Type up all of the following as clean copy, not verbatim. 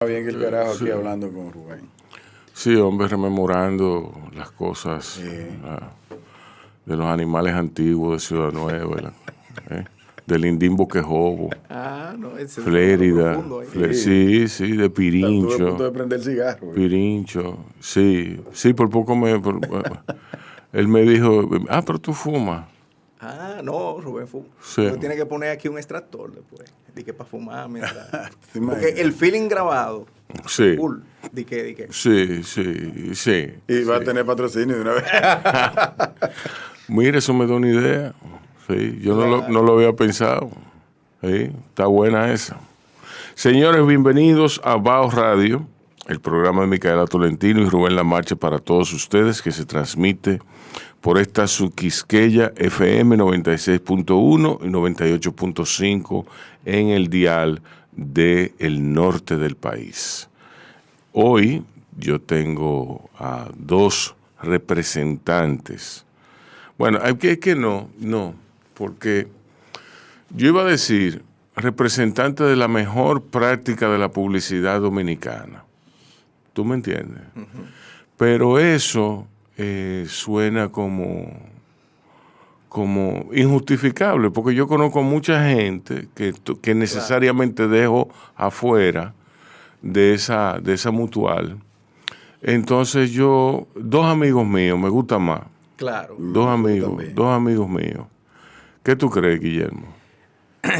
Bien que el carajo aquí Sí, hablando con Rubén. sí, hombre, rememorando las cosas de los animales antiguos de Ciudad Nueva, eh, del Indín Boquejobo, No, ese es lo Flérida, profundo ahí. sí, de Estuve a punto Pirincho, de prender el cigarro. sí, por poco él me dijo, pero tú fumas. No, Rubén, Sí. Rubén tiene que poner aquí un extractor después. Di que para fumar mientras. ¿Te Porque imaginas? el feeling grabado, Sí, cool. Di que. sí. Y va a tener patrocinio de una vez. Mira, eso me da una idea. Sí, yo Claro. no lo había pensado. Sí, está buena esa. Señores, bienvenidos a Bao Radio, el programa de Micaela Tolentino y Rubén Lamarche para todos ustedes, que se transmite por esta su Quisqueya FM 96.1 y 98.5 en el dial del norte del país. Hoy yo tengo a dos representantes. Bueno, es que no, porque yo iba a decir representante de la mejor práctica de la publicidad dominicana. ¿Tú me entiendes? Uh-huh. Pero eso suena como injustificable, porque yo conozco mucha gente que necesariamente dejo afuera de esa mutual. Entonces dos amigos míos, me gusta más. Claro. Dos amigos míos. ¿Qué tú crees, Guillermo?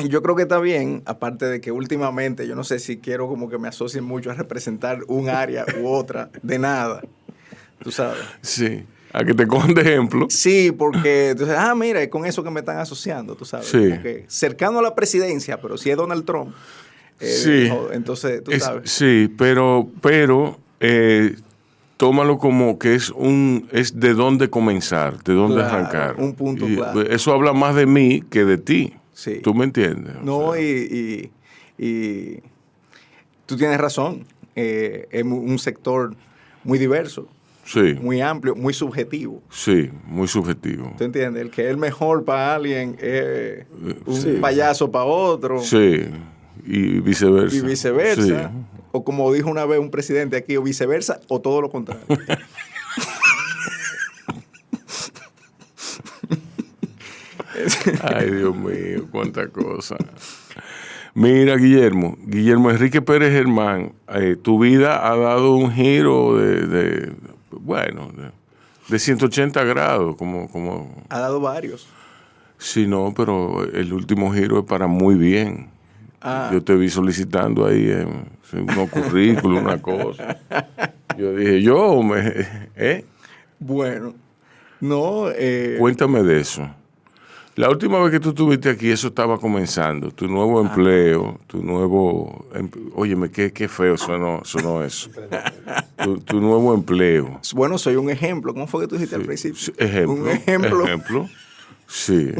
Yo creo que está bien, aparte de que últimamente yo no sé si quiero como que me asocien mucho a representar un área u otra de nada. Tú sabes. Sí. A que te cojan de ejemplo. Sí, porque entonces, mira, es con eso que me están asociando, tú sabes. Sí. Como que cercano a la presidencia, pero si es Donald Trump. Sí. Entonces, tú sabes. Sí, pero tómalo como que es de dónde comenzar, de dónde arrancar. Un punto claro. Eso habla más de mí que de ti. Sí. ¿Tú me entiendes? No, y tú tienes razón. Es un sector muy diverso. Sí. Muy amplio, muy subjetivo. Sí, muy subjetivo. ¿Tú entiendes? El que es el mejor para alguien es un payaso para otro. Sí, y viceversa. Y viceversa. Sí. O como dijo una vez un presidente aquí, o viceversa, o todo lo contrario. Ay, Dios mío, cuánta cosa. Mira, Guillermo Enrique Pérez Germán, tu vida ha dado un giro de 180 grados, como... Ha dado varios. Sí, no, pero el último giro es para muy bien. Yo te vi solicitando ahí unos currículos, una cosa. Yo dije, Bueno, no... Cuéntame de eso. La última vez que tú estuviste aquí, eso estaba comenzando. Tu nuevo empleo, Óyeme, qué feo sonó eso. Tu nuevo empleo. Bueno, soy un ejemplo. ¿Cómo fue que tú dijiste al principio? Sí, ejemplo. Un ejemplo. Sí.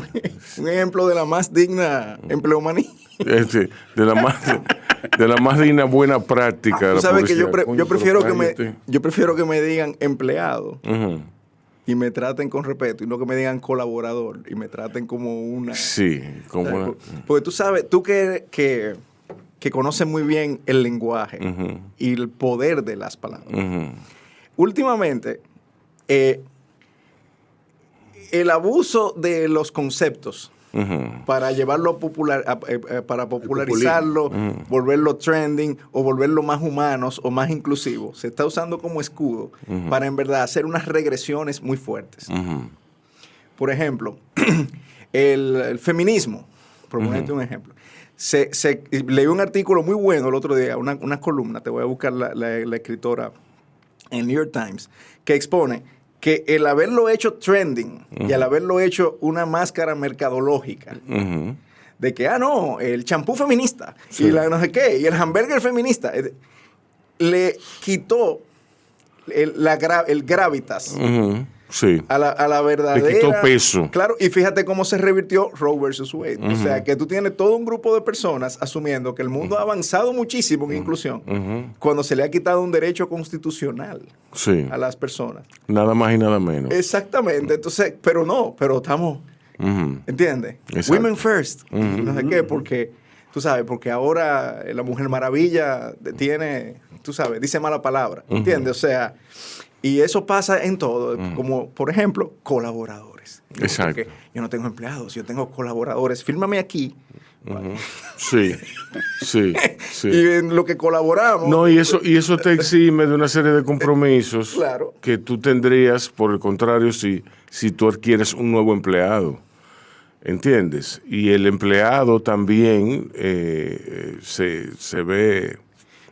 Un ejemplo de la más digna empleomanía. De la más digna buena práctica de la sabes que publicidad. yo prefiero que me digan empleado. Uh-huh. Y me traten con respeto, y no que me digan colaborador, y me traten como una... Sí, como una... Porque tú sabes, tú que conoces muy bien el lenguaje uh-huh. y el poder de las palabras. Uh-huh. Últimamente, el abuso de los conceptos uh-huh. para llevarlo para popularizarlo, uh-huh. volverlo trending o volverlo más humanos o más inclusivos, se está usando como escudo uh-huh. para en verdad hacer unas regresiones muy fuertes. Uh-huh. Por ejemplo, el feminismo, por ponerte un ejemplo. Leí un artículo muy bueno el otro día, una columna, te voy a buscar la escritora en New York Times, que expone que el haberlo hecho trending uh-huh. y al haberlo hecho una máscara mercadológica uh-huh. de que, el champú feminista sí. y la no sé qué, y el hamburger feminista, le quitó el gravitas uh-huh. sí. a la verdadera... Le quitó peso. Claro, y fíjate cómo se revirtió Roe versus Wade. Uh-huh. O sea, que tú tienes todo un grupo de personas asumiendo que el mundo uh-huh. ha avanzado muchísimo en inclusión uh-huh. cuando se le ha quitado un derecho constitucional sí. a las personas. Nada más y nada menos. Exactamente. Entonces, pero estamos... Uh-huh. ¿Entiendes? Exacto. Women first. Uh-huh. No sé qué, porque tú sabes, porque ahora la Mujer Maravilla tiene, tú sabes, dice mala palabra, ¿entiendes? O sea, y eso pasa en todo, como por ejemplo, colaboradores. Exacto. Porque yo no tengo empleados, yo tengo colaboradores. Fírmame aquí. Sí, sí, sí. Y en lo que colaboramos. No, y eso te exime de una serie de compromisos Claro. que tú tendrías, por el contrario, si tú adquieres un nuevo empleado. ¿Entiendes? Y el empleado también se ve...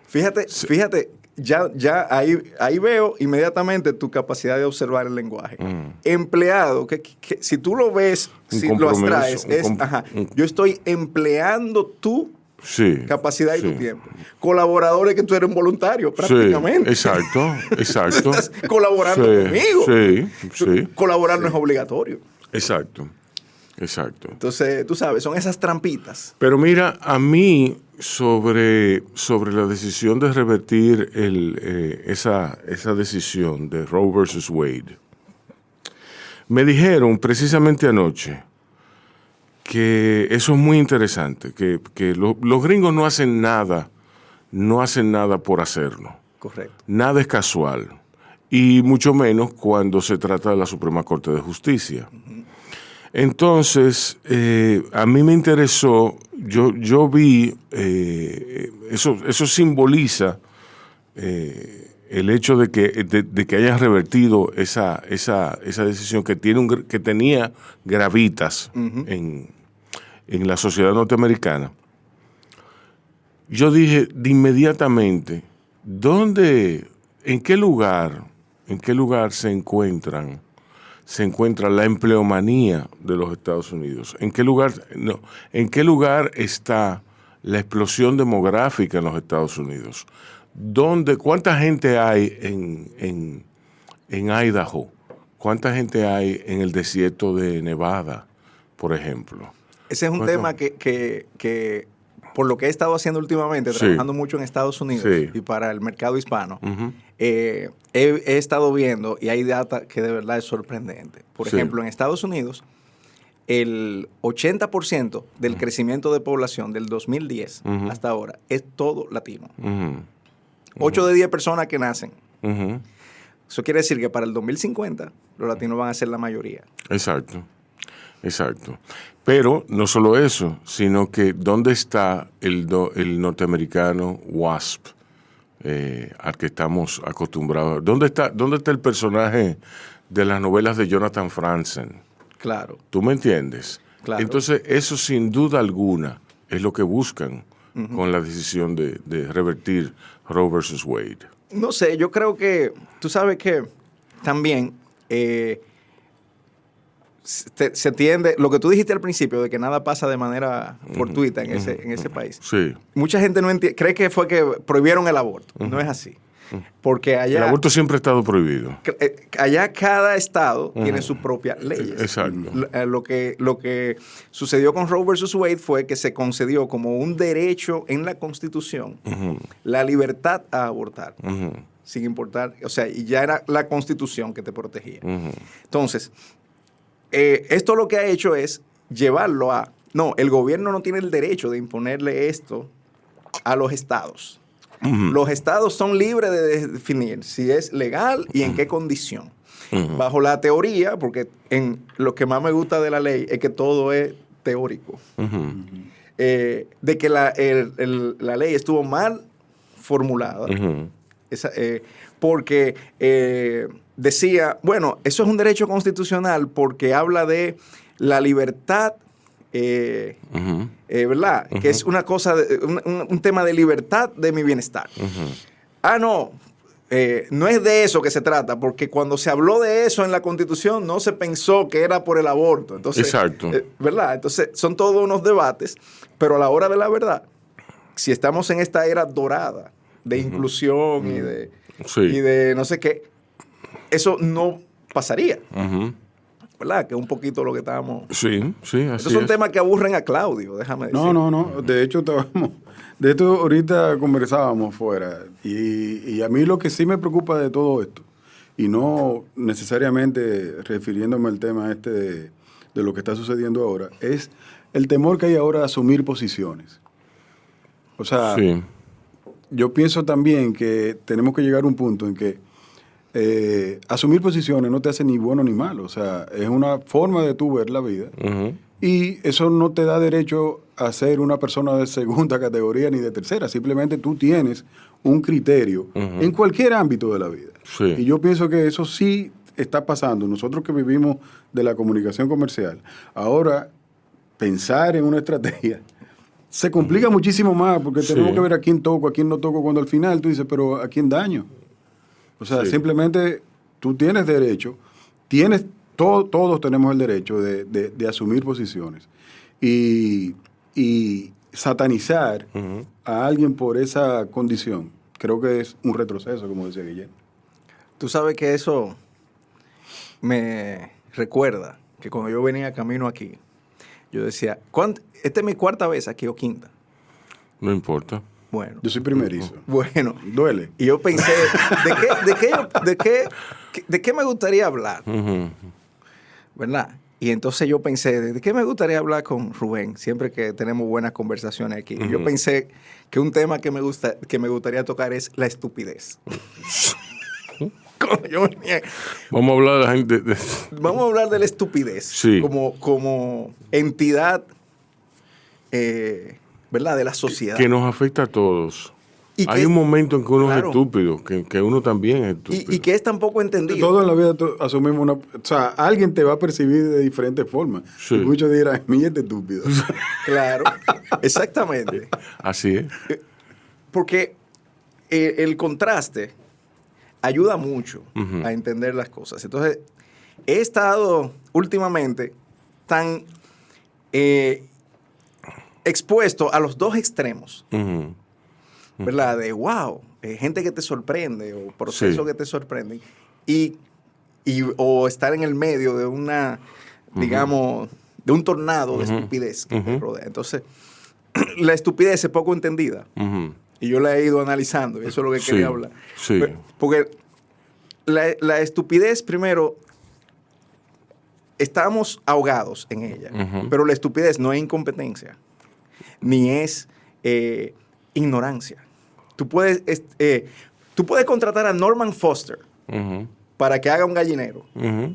Fíjate, ya ahí veo inmediatamente tu capacidad de observar el lenguaje. Empleado, que si tú lo ves, Un si lo compromiso, abstraes, yo estoy empleando tu capacidad y tu tiempo. Colaboradores que tú eres un voluntario, prácticamente. Sí, exacto. Tú estás colaborando conmigo. Sí. Colaborar no es obligatorio. Exacto. Entonces, tú sabes, son esas trampitas. Pero mira, a mí sobre la decisión de revertir esa decisión de Roe versus Wade, me dijeron precisamente anoche que eso es muy interesante, que los gringos no hacen nada por hacerlo. Correcto. Nada es casual, y mucho menos cuando se trata de la Suprema Corte de Justicia. Entonces, a mí me interesó, yo vi, eso simboliza el hecho de que hayan revertido esa decisión que tenía gravitas en la sociedad norteamericana. Yo dije de inmediatamente, ¿en qué lugar se encuentra la empleomanía de los Estados Unidos? ¿En qué lugar está la explosión demográfica en los Estados Unidos? ¿Cuánta gente hay en Idaho? ¿Cuánta gente hay en el desierto de Nevada, por ejemplo? Ese es un tema que por lo que he estado haciendo últimamente, trabajando mucho en Estados Unidos y para el mercado hispano, he estado viendo y hay data que de verdad es sorprendente. Por ejemplo, en Estados Unidos, el 80% del crecimiento de población del 2010 hasta ahora es todo latino. 8 de 10 personas que nacen. Eso quiere decir que para el 2050 los latinos van a ser la mayoría. Exacto. Pero no solo eso, sino que ¿dónde está el norteamericano WASP al que estamos acostumbrados? ¿Dónde está el personaje de las novelas de Jonathan Franzen? Claro. ¿Tú me entiendes? Claro. Entonces, eso sin duda alguna es lo que buscan con la decisión de revertir Roe versus Wade. No sé, yo creo que, tú sabes que también se tiende, lo que tú dijiste al principio, de que nada pasa de manera fortuita en ese país. Sí. Mucha gente no entiende, cree que fue que prohibieron el aborto. No es así. Porque allá... El aborto siempre ha estado prohibido. Allá cada estado tiene sus propias leyes. Exacto. Lo que sucedió con Roe versus Wade fue que se concedió como un derecho en la Constitución la libertad a abortar. Sin importar, o sea, y ya era la Constitución que te protegía. Entonces, esto lo que ha hecho es llevarlo a... No, el gobierno no tiene el derecho de imponerle esto a los estados. Los estados son libres de definir si es legal y en qué condición. Bajo la teoría, porque en lo que más me gusta de la ley es que todo es teórico. De que la ley estuvo mal formulada. Porque decía, bueno, eso es un derecho constitucional porque habla de la libertad, ¿verdad? Que es una cosa, un tema de libertad de mi bienestar. No es de eso que se trata, porque cuando se habló de eso en la Constitución no se pensó que era por el aborto. Entonces, exacto. ¿Verdad? Entonces son todos unos debates, pero a la hora de la verdad, si estamos en esta era dorada de inclusión y de no sé qué, eso no pasaría. ¿Verdad? Que es un poquito lo que estábamos... Sí, así es. Estos son temas que aburren a Claudio, déjame decir. No. De hecho, de esto ahorita conversábamos fuera. Y a mí lo que sí me preocupa de todo esto, y no necesariamente refiriéndome al tema de lo que está sucediendo ahora, es el temor que hay ahora de asumir posiciones. O sea, Sí. yo pienso también que tenemos que llegar a un punto en que asumir posiciones no te hace ni bueno ni malo. O sea, es una forma de tú ver la vida. Ujú. Y eso no te da derecho a ser una persona de segunda categoría ni de tercera. Simplemente tú tienes un criterio en cualquier ámbito de la vida. Sí. Y yo pienso que eso sí está pasando. Nosotros que vivimos de la comunicación comercial, ahora pensar en una estrategia se complica muchísimo más porque Sí. tenemos que ver a quién toco, a quién no toco, cuando al final tú dices, pero ¿a quién daño? O sea, Sí. simplemente tú tienes derecho, todos tenemos el derecho de asumir posiciones. Y satanizar a alguien por esa condición, creo que es un retroceso, como decía Guillermo. Tú sabes que eso me recuerda que cuando yo venía camino aquí, yo decía, esta es mi cuarta vez aquí o quinta. No importa. Bueno, Yo soy primerizo. bueno. Duele. Y yo pensé, ¿de qué me gustaría hablar? Ujú. ¿Verdad? Y entonces yo pensé, ¿de qué me gustaría hablar con Rubén? Siempre que tenemos buenas conversaciones aquí. Yo pensé que un tema que me gustaría tocar es la estupidez. Cuando yo venía- Vamos a hablar de la gente. Vamos a hablar de la estupidez Sí. como entidad, ¿verdad? De la sociedad. Que nos afecta a todos. Y que Hay es- un momento en que uno claro. es estúpido, que uno también es estúpido. Y que es tan poco entendido. Todo en la vida asumimos una... O sea, alguien te va a percibir de diferentes formas. Sí. Y muchos dirán, mira este estúpido. Claro, exactamente. Así es. Porque el contraste ayuda mucho a entender las cosas. Entonces, he estado últimamente tan expuesto a los dos extremos, Ujú. ¿verdad? De wow, gente que te sorprende o procesos Sí. que te sorprenden o estar en el medio de una, digamos, de un tornado de estupidez que te rodea. Entonces, la estupidez es poco entendida. Ujú. Y yo la he ido analizando, y eso es lo que Sí, quería hablar. sí. Porque la estupidez, primero, estamos ahogados en ella. Pero la estupidez no es incompetencia, ni es ignorancia. Tú puedes contratar a Norman Foster Ujú. para que haga un gallinero. Ujú.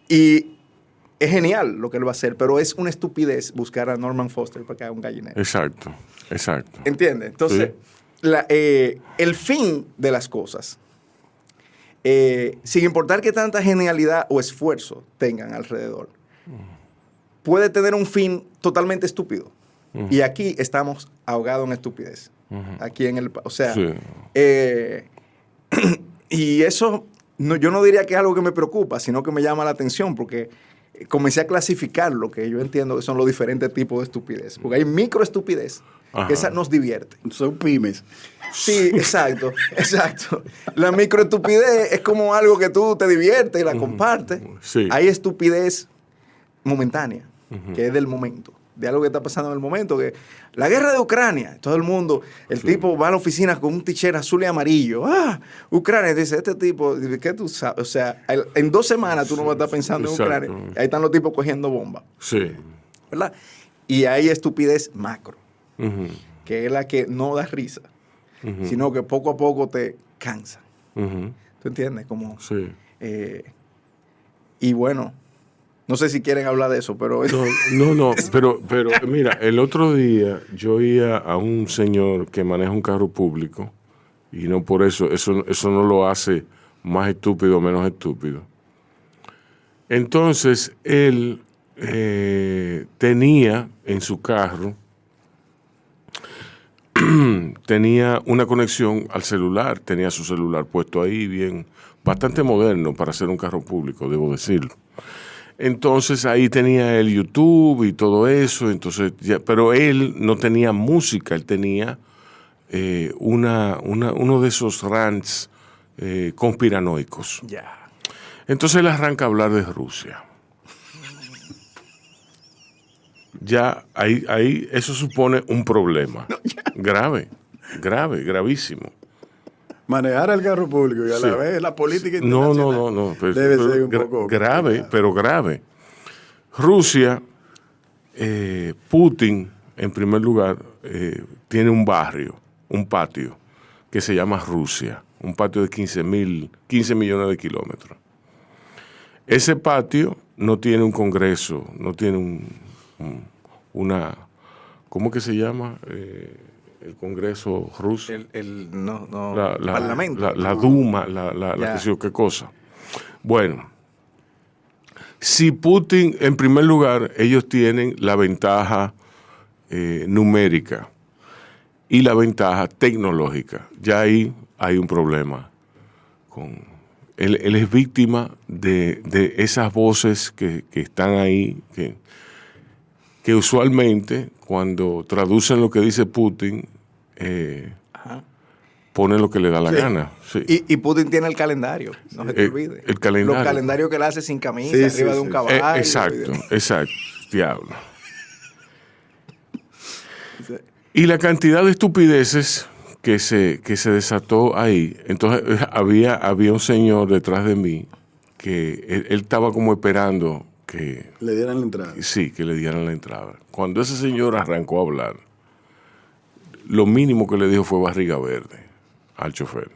Y es genial lo que él va a hacer, pero es una estupidez buscar a Norman Foster para que haga un gallinero. Exacto, exacto. ¿Entiendes? Entonces, el fin de las cosas, sin importar qué tanta genialidad o esfuerzo tengan alrededor, puede tener un fin totalmente estúpido. Y aquí estamos ahogados en estupidez. Aquí en el... O sea, Sí. y eso, yo no diría que es algo que me preocupa, sino que me llama la atención, porque comencé a clasificar lo que yo entiendo que son los diferentes tipos de estupidez. Porque hay microestupidez, Ajá. que esa nos divierte. Son pymes. Sí, exacto, exacto. La microestupidez es como algo que tú te diviertes y la compartes. Sí. Hay estupidez momentánea, que es del momento, de algo que está pasando en el momento, que la guerra de Ucrania, todo el mundo, el tipo va a la oficina con un t-shirt azul y amarillo, Ucrania, dice, este tipo, ¿qué tú sabes? O sea, en 2 semanas tú no vas a estar pensando en Exacto. Ucrania, ahí están los tipos cogiendo bombas, Sí. ¿verdad? Y hay estupidez macro, Ujú. que es la que no da risa, sino que poco a poco te cansa. Ujú. ¿Tú entiendes? Como, Sí. y bueno, no sé si quieren hablar de eso, pero... No, pero mira, el otro día yo oía a un señor que maneja un carro público y no por eso no lo hace más estúpido o menos estúpido. Entonces, él tenía en su carro, tenía una conexión al celular, tenía su celular puesto ahí bien, bastante moderno para ser un carro público, debo decirlo. Entonces ahí tenía el YouTube y todo eso, entonces pero él no tenía música, él tenía uno de esos rants conspiranoicos. Ya. Entonces él arranca a hablar de Rusia. Ya ahí eso supone un problema gravísimo. Manejar el carro público y a la Sí. vez la política No, internacional. pues, Debe ser un poco grave, complicado. pero grave. Rusia, Putin, en primer lugar, tiene un barrio, un patio, que se llama Rusia, un patio de 15 millones de kilómetros. Ese patio no tiene un congreso, no tiene una, ¿cómo que se llama? El congreso ruso. Parlamento. La Duma, qué sé yo, qué cosa. Bueno, si Putin, en primer lugar, ellos tienen la ventaja numérica y la ventaja tecnológica. Ya ahí hay un problema con... Él es víctima de esas voces que están ahí, que usualmente cuando traducen lo que dice Putin, ponen lo que le da la gana. Sí. Y Putin tiene el calendario, no se te olvide. El calendario. Los calendarios que él hace sin camisa, arriba de un caballo. Exacto, diablo. Y la cantidad de estupideces que se desató ahí. Entonces había un señor detrás de mí que él estaba como esperando que... le dieran la entrada. Sí, que le dieran la entrada. Cuando ese señor arrancó a hablar, lo mínimo que le dijo fue barriga verde al chofer.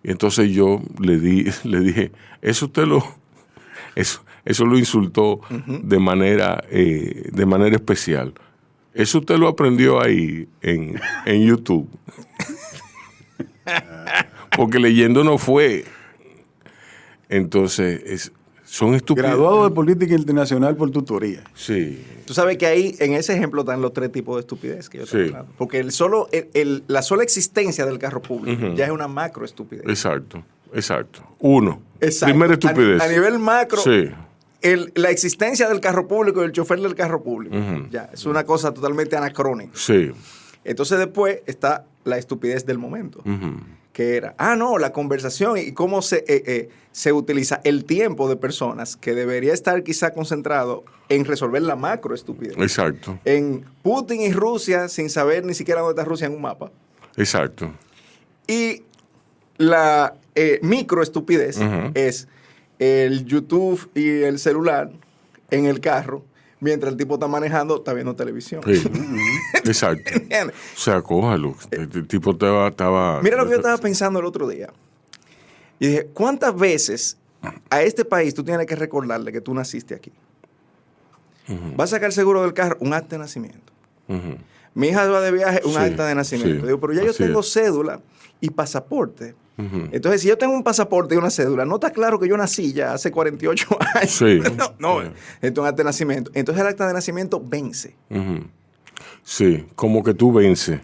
Y entonces yo le dije, eso lo insultó de manera especial. Eso usted lo aprendió ahí en YouTube. Porque leyendo no fue. Entonces, son estúpidos. Graduado de política internacional por tutoría. Sí. Tú sabes que ahí, en ese ejemplo, están los 3 tipos de estupidez que yo estoy hablando. Porque la sola existencia del carro público ya es una macro estupidez. Exacto. Uno. Primera estupidez. A nivel macro, sí. La existencia del carro público y el chofer del carro público, ya, es una cosa totalmente anacrónica. Sí. Entonces después está la estupidez del momento, que era, la conversación y cómo se utiliza el tiempo de personas que debería estar quizá concentrado en resolver la macro estupidez. Exacto. En Putin y Rusia sin saber ni siquiera dónde está Rusia en un mapa. Exacto. Y la micro estupidez es el YouTube y el celular en el carro, mientras el tipo está manejando, está viendo televisión. Sí. Exacto. ¿Entiendes? O sea, cójalo. El tipo estaba... Mira lo que yo estaba pensando el otro día. Y dije, ¿cuántas veces a este país tú tienes que recordarle que tú naciste aquí? Vas a sacar el seguro del carro, un acta de nacimiento. Mi hija va de viaje, un acta de nacimiento. Digo, pero ya yo tengo cédula y pasaporte. Entonces, si yo tengo un pasaporte y una cédula, no está claro que yo nací ya hace 48 años. Sí. No. Esto es un acta de nacimiento. Entonces, el acta de nacimiento vence. Sí, como que tú vences.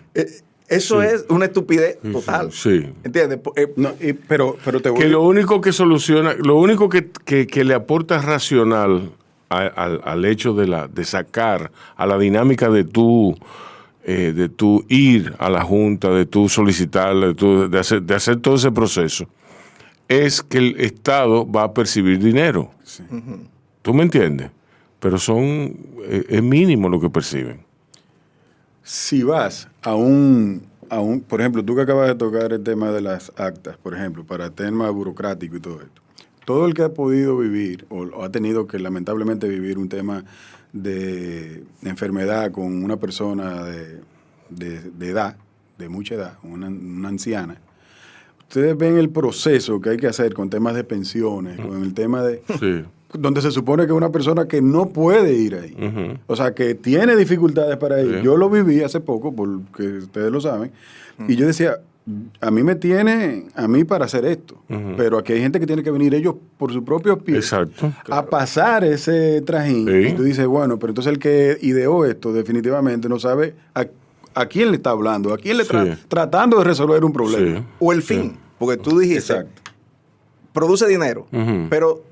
Eso es una estupidez total. Sí. ¿Entiendes? Pero te voy que lo único que soluciona, lo único que le aporta racional al hecho de sacar a la dinámica de tu ir a la Junta, de tu solicitar, de hacer todo ese proceso, es que el Estado va a percibir dinero. Sí. ¿Tú me entiendes? Pero es mínimo lo que perciben. Si vas a por ejemplo, tú que acabas de tocar el tema de las actas, por ejemplo, para el tema burocrático y todo esto, todo el que ha podido vivir o ha tenido que lamentablemente vivir un tema de enfermedad con una persona de edad, de mucha edad, una anciana, ustedes ven el proceso que hay que hacer con temas de pensiones, con el tema de... Sí. Donde se supone que es una persona que no puede ir ahí. O sea, que tiene dificultades para ir. Sí. Yo lo viví hace poco, porque ustedes lo saben, y yo decía, a mí me tiene a mí para hacer esto, pero aquí hay gente que tiene que venir ellos por sus propios pies. Exacto. A pasar ese trajín. Sí. Y tú dices, bueno, pero entonces el que ideó esto definitivamente no sabe a quién le está hablando, a quién le está tratando de resolver un problema. Sí. O el fin, porque tú dijiste, Exacto. produce dinero, pero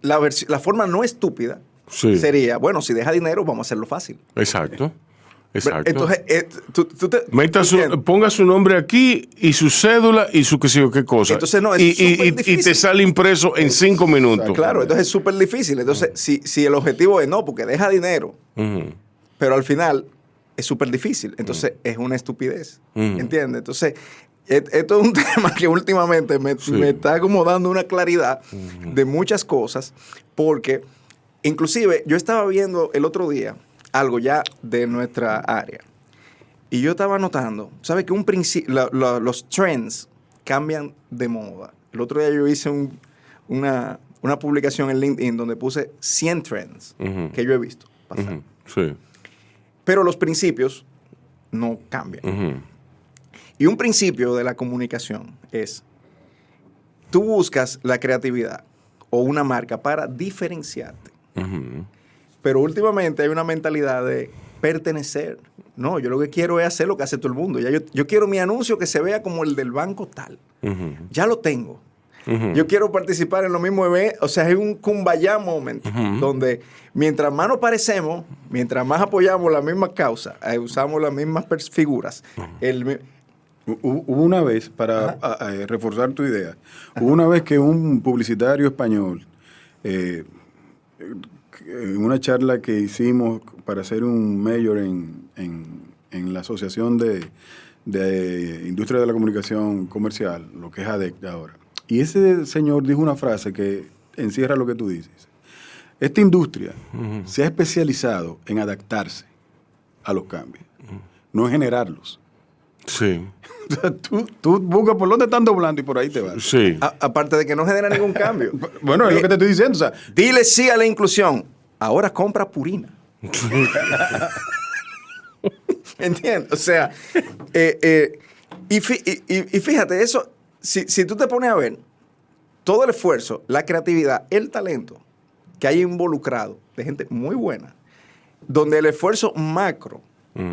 la forma no estúpida sería, bueno, si deja dinero, vamos a hacerlo fácil. Exacto. Entonces, ponga su nombre aquí y su cédula y su qué sé yo qué cosa. Entonces, no, es y te sale impreso en 5 minutos. Claro, entonces es súper difícil. Entonces, si el objetivo es no, porque deja dinero, pero al final es súper difícil. Entonces, es una estupidez. ¿Entiendes? Entonces, esto es un tema que últimamente me está como dando una claridad de muchas cosas, porque inclusive yo estaba viendo el otro día algo ya de nuestra área. Y yo estaba notando, ¿sabes? Que los trends cambian de moda. El otro día yo hice una publicación en LinkedIn donde puse 100 trends que yo he visto pasar. Sí. Pero los principios no cambian. Y un principio de la comunicación es, tú buscas la creatividad o una marca para diferenciarte. Pero últimamente hay una mentalidad de pertenecer. No, yo lo que quiero es hacer lo que hace todo el mundo. Ya yo quiero mi anuncio que se vea como el del banco tal. Ya lo tengo. Yo quiero participar en los mismos eventos. O sea, es un kumbaya moment donde mientras más nos parecemos, mientras más apoyamos la misma causa, usamos las mismas figuras. Hubo una vez, para reforzar tu idea, hubo una vez que un publicitario español, en una charla que hicimos para hacer un mayor en la Asociación de Industria de la Comunicación Comercial, lo que es ADEC ahora, y ese señor dijo una frase que encierra lo que tú dices. Esta industria se ha especializado en adaptarse a los cambios, no en generarlos. Sí. O sea, tú buscas por dónde están doblando y por ahí te vas. Sí. Aparte de que no genera ningún cambio. Bueno, es lo que te estoy diciendo. O sea, dile sí a la inclusión. Ahora compra Purina. ¿Entiendes? O sea, y fíjate, eso, si tú te pones a ver todo el esfuerzo, la creatividad, el talento que hay involucrado de gente muy buena, donde el esfuerzo macro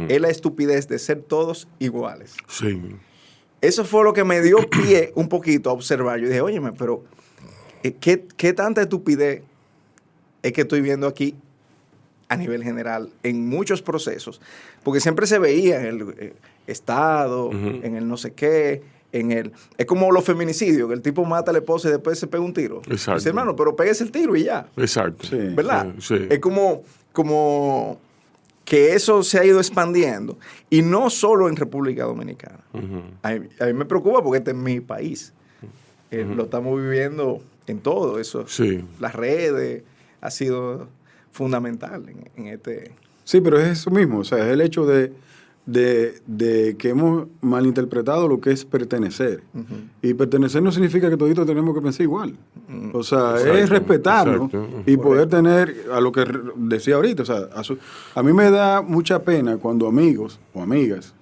es la estupidez de ser todos iguales. Sí. Eso fue lo que me dio pie un poquito a observar. Yo dije, óyeme, pero ¿qué tanta estupidez es que estoy viendo aquí a nivel general en muchos procesos? Porque siempre se veía en el Estado, en el no sé qué, es como los feminicidios, que el tipo mata a la esposa y después se pega un tiro. Exacto. Dice, hermano, pero pégase el tiro y ya. Exacto. Sí. ¿Verdad? Sí. Es como que eso se ha ido expandiendo. Y no solo en República Dominicana. A mí me preocupa porque este es mi país. Lo estamos viviendo en todo eso. Sí. Las redes ha sido fundamental en este... sí, pero es eso mismo. O sea, es el hecho de que hemos malinterpretado lo que es pertenecer. Y pertenecer no significa que toditos tenemos que pensar igual. O sea, Exacto, es respetarnos y poder tener, a lo que decía ahorita, o sea, a mí me da mucha pena cuando amigos o amigas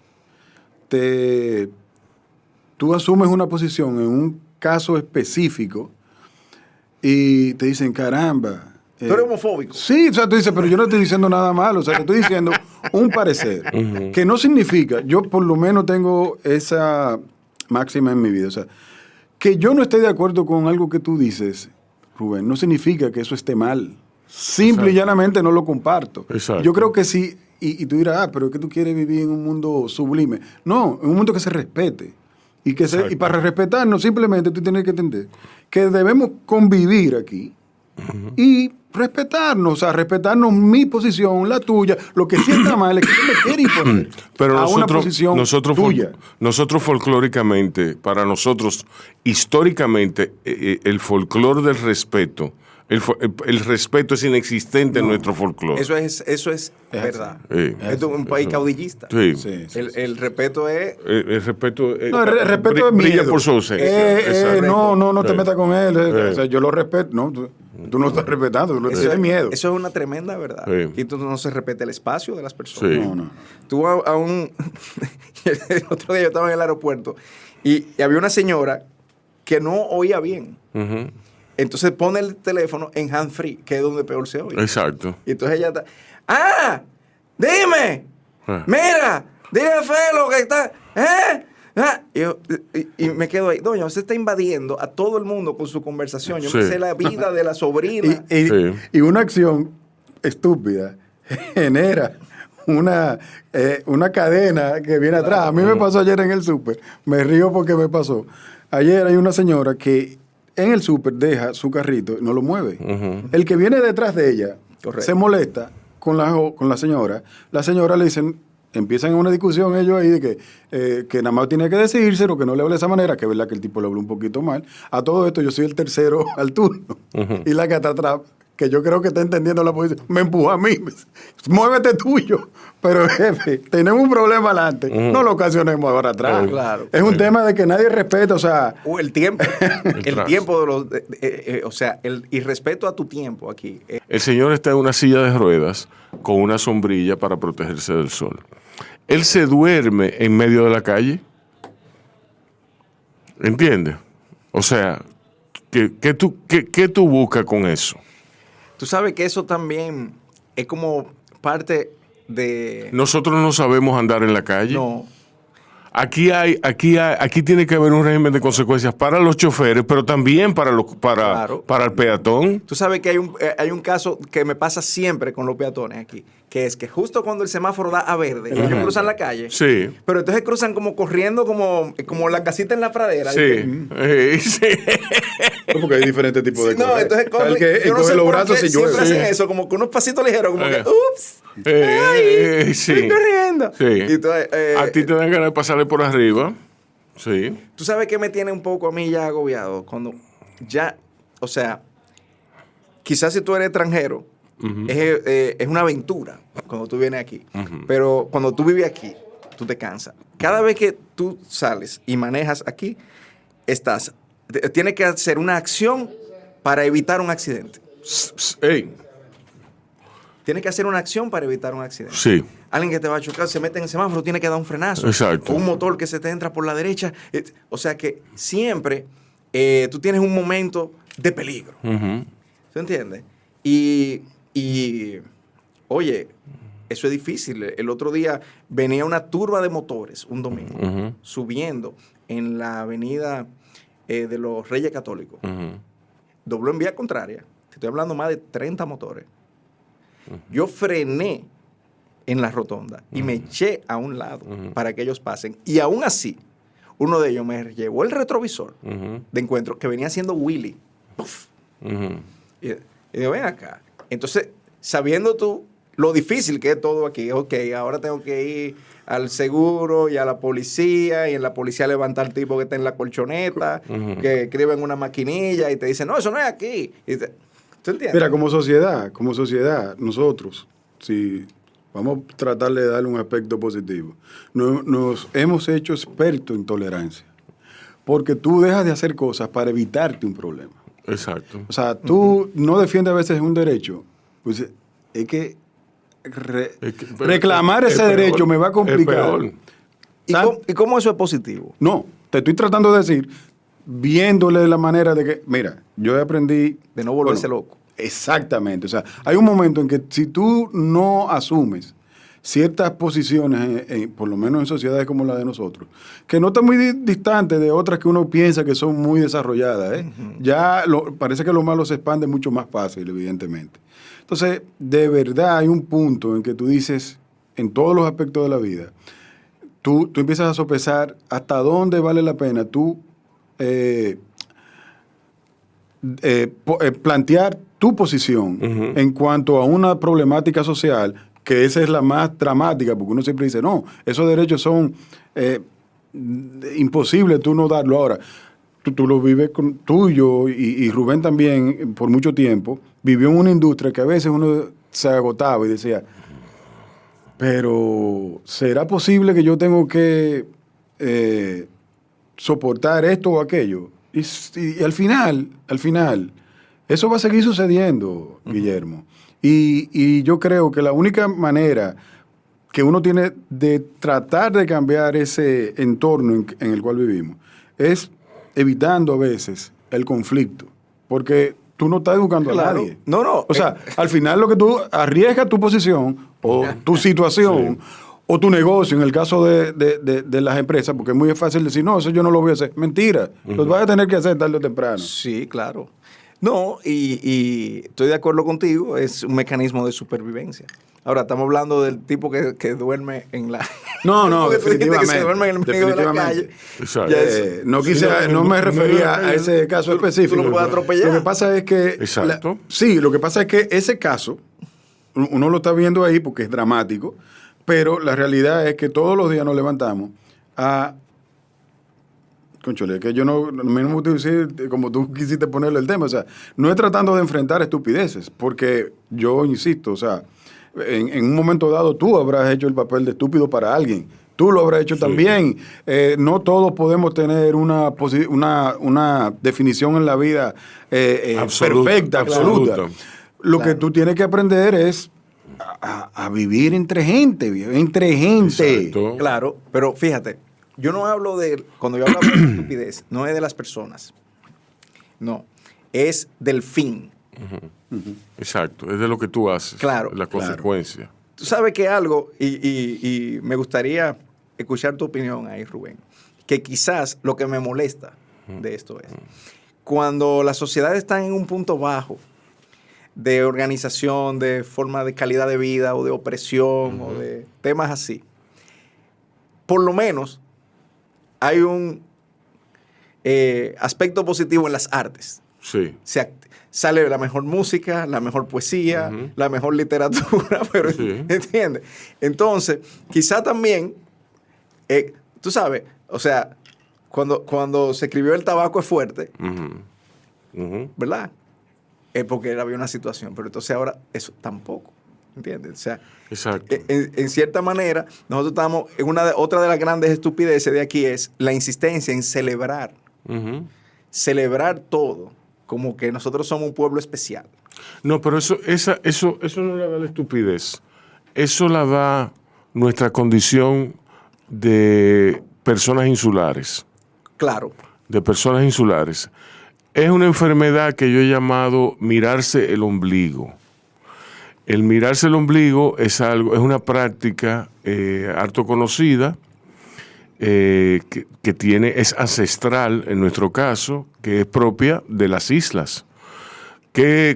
tú asumes una posición en un caso específico y te dicen, caramba. ¿Tú eres homofóbico? Sí, o sea, tú dices, pero yo no estoy diciendo nada malo, o sea, te estoy diciendo un parecer, que no significa, yo por lo menos tengo esa máxima en mi vida, o sea, que yo no esté de acuerdo con algo que tú dices, Rubén, no significa que eso esté mal, simple y llanamente no lo comparto. Exacto. Yo creo que sí, y tú dirás, pero es que tú quieres vivir en un mundo sublime. No, en un mundo que se respete. Y para respetarnos, simplemente tú tienes que entender que debemos convivir aquí y respetarnos, o sea, respetarnos mi posición, la tuya. Lo que sí está mal es que tú me quieres imponer Pero a una posición tuya. Nosotros folclóricamente, para nosotros, históricamente, el folclore del respeto, el respeto es inexistente en nuestro folclore. Eso es verdad. Sí. Esto es un país caudillista. Sí. Sí, sí, El respeto es... El respeto, No, el respeto es brilla miedo. por su ausencia. No te Sí. metas con él. O sea, yo lo respeto. No, tú no estás respetando, tú tienes miedo. Eso es una tremenda verdad. Sí. Y entonces no se respeta el espacio de las personas. Sí. No. Tú a un... el otro día yo estaba en el aeropuerto y había una señora que no oía bien. Entonces pone el teléfono en hand free, que es donde peor se oye. Exacto. Y entonces ella está... ¡Ah! ¡Dime! Ah. ¡Mira! ¡Dile a Felo que está... ¿Eh? Ah, y me quedo ahí. Doña, usted está invadiendo a todo el mundo con su conversación. Yo me Sí. sé la vida de la sobrina. Sí. Y una acción estúpida genera una cadena que viene atrás. A mí me pasó ayer en el súper. Me río porque me pasó. Ayer hay una señora que en el súper deja su carrito y no lo mueve. El que viene detrás de ella Correcto. se molesta con la señora. La señora le dicen, empiezan una discusión ellos ahí de que nada más tiene que decírselo, que no le hable de esa manera, que es verdad que el tipo le habló un poquito mal. A todo esto yo soy el tercero al turno. Y la que está atrás que yo creo que está entendiendo la posición, me empujó a mí. Muévete tuyo. Pero, jefe, tenemos un problema adelante. No lo ocasionemos ahora atrás. Claro. Es un tema de que nadie respeta, o sea... O el tiempo. el tránsito. tiempo de los... o sea, y respeto a tu tiempo aquí. El señor está en una silla de ruedas con una sombrilla para protegerse del sol. Él se duerme en medio de la calle. ¿Entiendes? O sea, ¿qué tú buscas con eso? Tú sabes que eso también es como parte de... Nosotros no sabemos andar en la calle. No. Aquí tiene que haber un régimen de consecuencias para los choferes, pero también Claro. para el peatón. Tú sabes que hay un caso que me pasa siempre con los peatones aquí, que es que justo cuando el semáforo da a verde, ellos cruzan la calle, Sí. pero entonces cruzan como corriendo, como la casita en la pradera. Sí. Sí. Porque hay diferentes tipos de No, cosas. entonces Está el que yo no coge sé los por brazos qué y siempre llueve. hacen eso, como con unos pasitos ligeros, como que, ups, ay, Sí. estoy corriendo. Sí. Y entonces, A ti te dan ganas de pasarle por arriba. Sí. tú sabes que me tiene un poco a mí ya agobiado cuando ya, o sea, quizás si tú eres extranjero, es una aventura cuando tú vienes aquí. Pero cuando tú vives aquí, tú te cansas. Cada vez que tú sales y manejas aquí, tienes que hacer una acción para evitar un accidente. Ey. Tienes que hacer una acción para evitar un accidente. Sí. Alguien que te va a chocar, se mete en el semáforo, tiene que dar un frenazo. Exacto. O un motor que se te entra por la derecha. O sea que siempre tú tienes un momento de peligro. Ujú. ¿Se entiende? Y, oye, eso es difícil. El otro día venía una turba de motores, un domingo, subiendo en la avenida de los Reyes Católicos. Ujú. Dobló en vía contraria. Te estoy hablando más de 30 motores. Yo frené en la rotonda y me eché a un lado para que ellos pasen. Y aún así, uno de ellos me llevó el retrovisor de encuentro que venía haciendo Willy. Puff. Y digo, ven acá. Entonces, sabiendo tú lo difícil que es todo aquí, ok, ahora tengo que ir al seguro y a la policía, y en la policía levantar al tipo que está en la colchoneta, que escribe en una maquinilla y te dice, no, eso no es aquí. ¿Tú entiendes? Mira, como sociedad, nosotros, si vamos a tratar de darle un aspecto positivo, nos hemos hecho expertos en tolerancia. Porque tú dejas de hacer cosas para evitarte un problema. Exacto. O sea, tú no defiendes a veces un derecho. Pues es que reclamar es ese peor, derecho me va a es complicar. peor. ¿Y cómo eso es positivo? No, te estoy tratando de decir, viéndole la manera de que, mira, yo aprendí... De no volverse loco. Exactamente. O sea, hay un momento en que si tú no asumes ciertas posiciones, por lo menos en sociedades como la de nosotros, que no están muy distantes de otras que uno piensa que son muy desarrolladas, ¿eh? Ya parece que lo malo se expande mucho más fácil, evidentemente. Entonces, de verdad hay un punto en que tú dices, en todos los aspectos de la vida, tú empiezas a sopesar hasta dónde vale la pena tú plantear tu posición en cuanto a una problemática social, que esa es la más dramática, porque uno siempre dice, no, esos derechos son imposibles tú no darlo. Ahora, tú lo vives con tuyo y Rubén también por mucho tiempo vivió en una industria que a veces uno se agotaba y decía, pero ¿será posible que yo tengo que soportar esto o aquello? Y al final, eso va a seguir sucediendo, Guillermo. Y yo creo que la única manera que uno tiene de tratar de cambiar ese entorno en el cual vivimos es evitando a veces el conflicto. Porque tú no estás educando a nadie. No. O sea, al final lo que tú arriesgas tu posición o tu situación o tu negocio, en el caso de las empresas, porque es muy fácil decir, no, eso yo no lo voy a hacer. Mentira, los vas a tener que hacer tarde o temprano. Sí, claro. No, y estoy de acuerdo contigo, es un mecanismo de supervivencia. Ahora, estamos hablando del tipo que duerme en la... No, Porque tú dijiste definitivamente. que se duerme en el medio de la calle. Exacto. No me refería a ese caso específico. Tú lo puedes atropellar. Lo que pasa es que... Exacto. Lo que pasa es que ese caso, uno lo está viendo ahí porque es dramático, pero la realidad es que todos los días nos levantamos a Conchole, que yo no, a mí no me gusta decir como tú quisiste ponerle el tema, o sea, no es tratando de enfrentar estupideces, porque yo insisto, o sea, en un momento dado tú habrás hecho el papel de estúpido para alguien, tú lo habrás hecho también, no todos podemos tener una definición en la vida perfecta, absoluta. Lo que tú tienes que aprender es a vivir entre gente, Exacto. Claro, pero fíjate, yo no hablo de, cuando yo hablo de estupidez, no es de las personas, no, es del fin. Exacto, es de lo que tú haces, Claro, la consecuencia. Tú sabes que algo, y me gustaría escuchar tu opinión ahí, Rubén, que quizás lo que me molesta de esto es, cuando las sociedades están en un punto bajo de organización, de forma de calidad de vida o de opresión o de temas así, por lo menos hay un aspecto positivo en las artes. Sí. Sale la mejor música, la mejor poesía, la mejor literatura, pero Sí. ¿entiendes? Entonces, quizá también, tú sabes, o sea, cuando se escribió El tabaco es fuerte, ¿verdad? Es porque había una situación, pero entonces ahora eso tampoco, ¿entiendes? O sea, Exacto. en cierta manera, nosotros estamos en otra de las grandes estupideces de aquí es la insistencia en celebrar, celebrar todo, como que nosotros somos un pueblo especial. No, pero eso no la da la estupidez. Eso la da nuestra condición de personas insulares. Claro. De personas insulares. Es una enfermedad que yo he llamado mirarse el ombligo. El mirarse el ombligo es una práctica harto conocida, que es ancestral en nuestro caso, que es propia de las islas.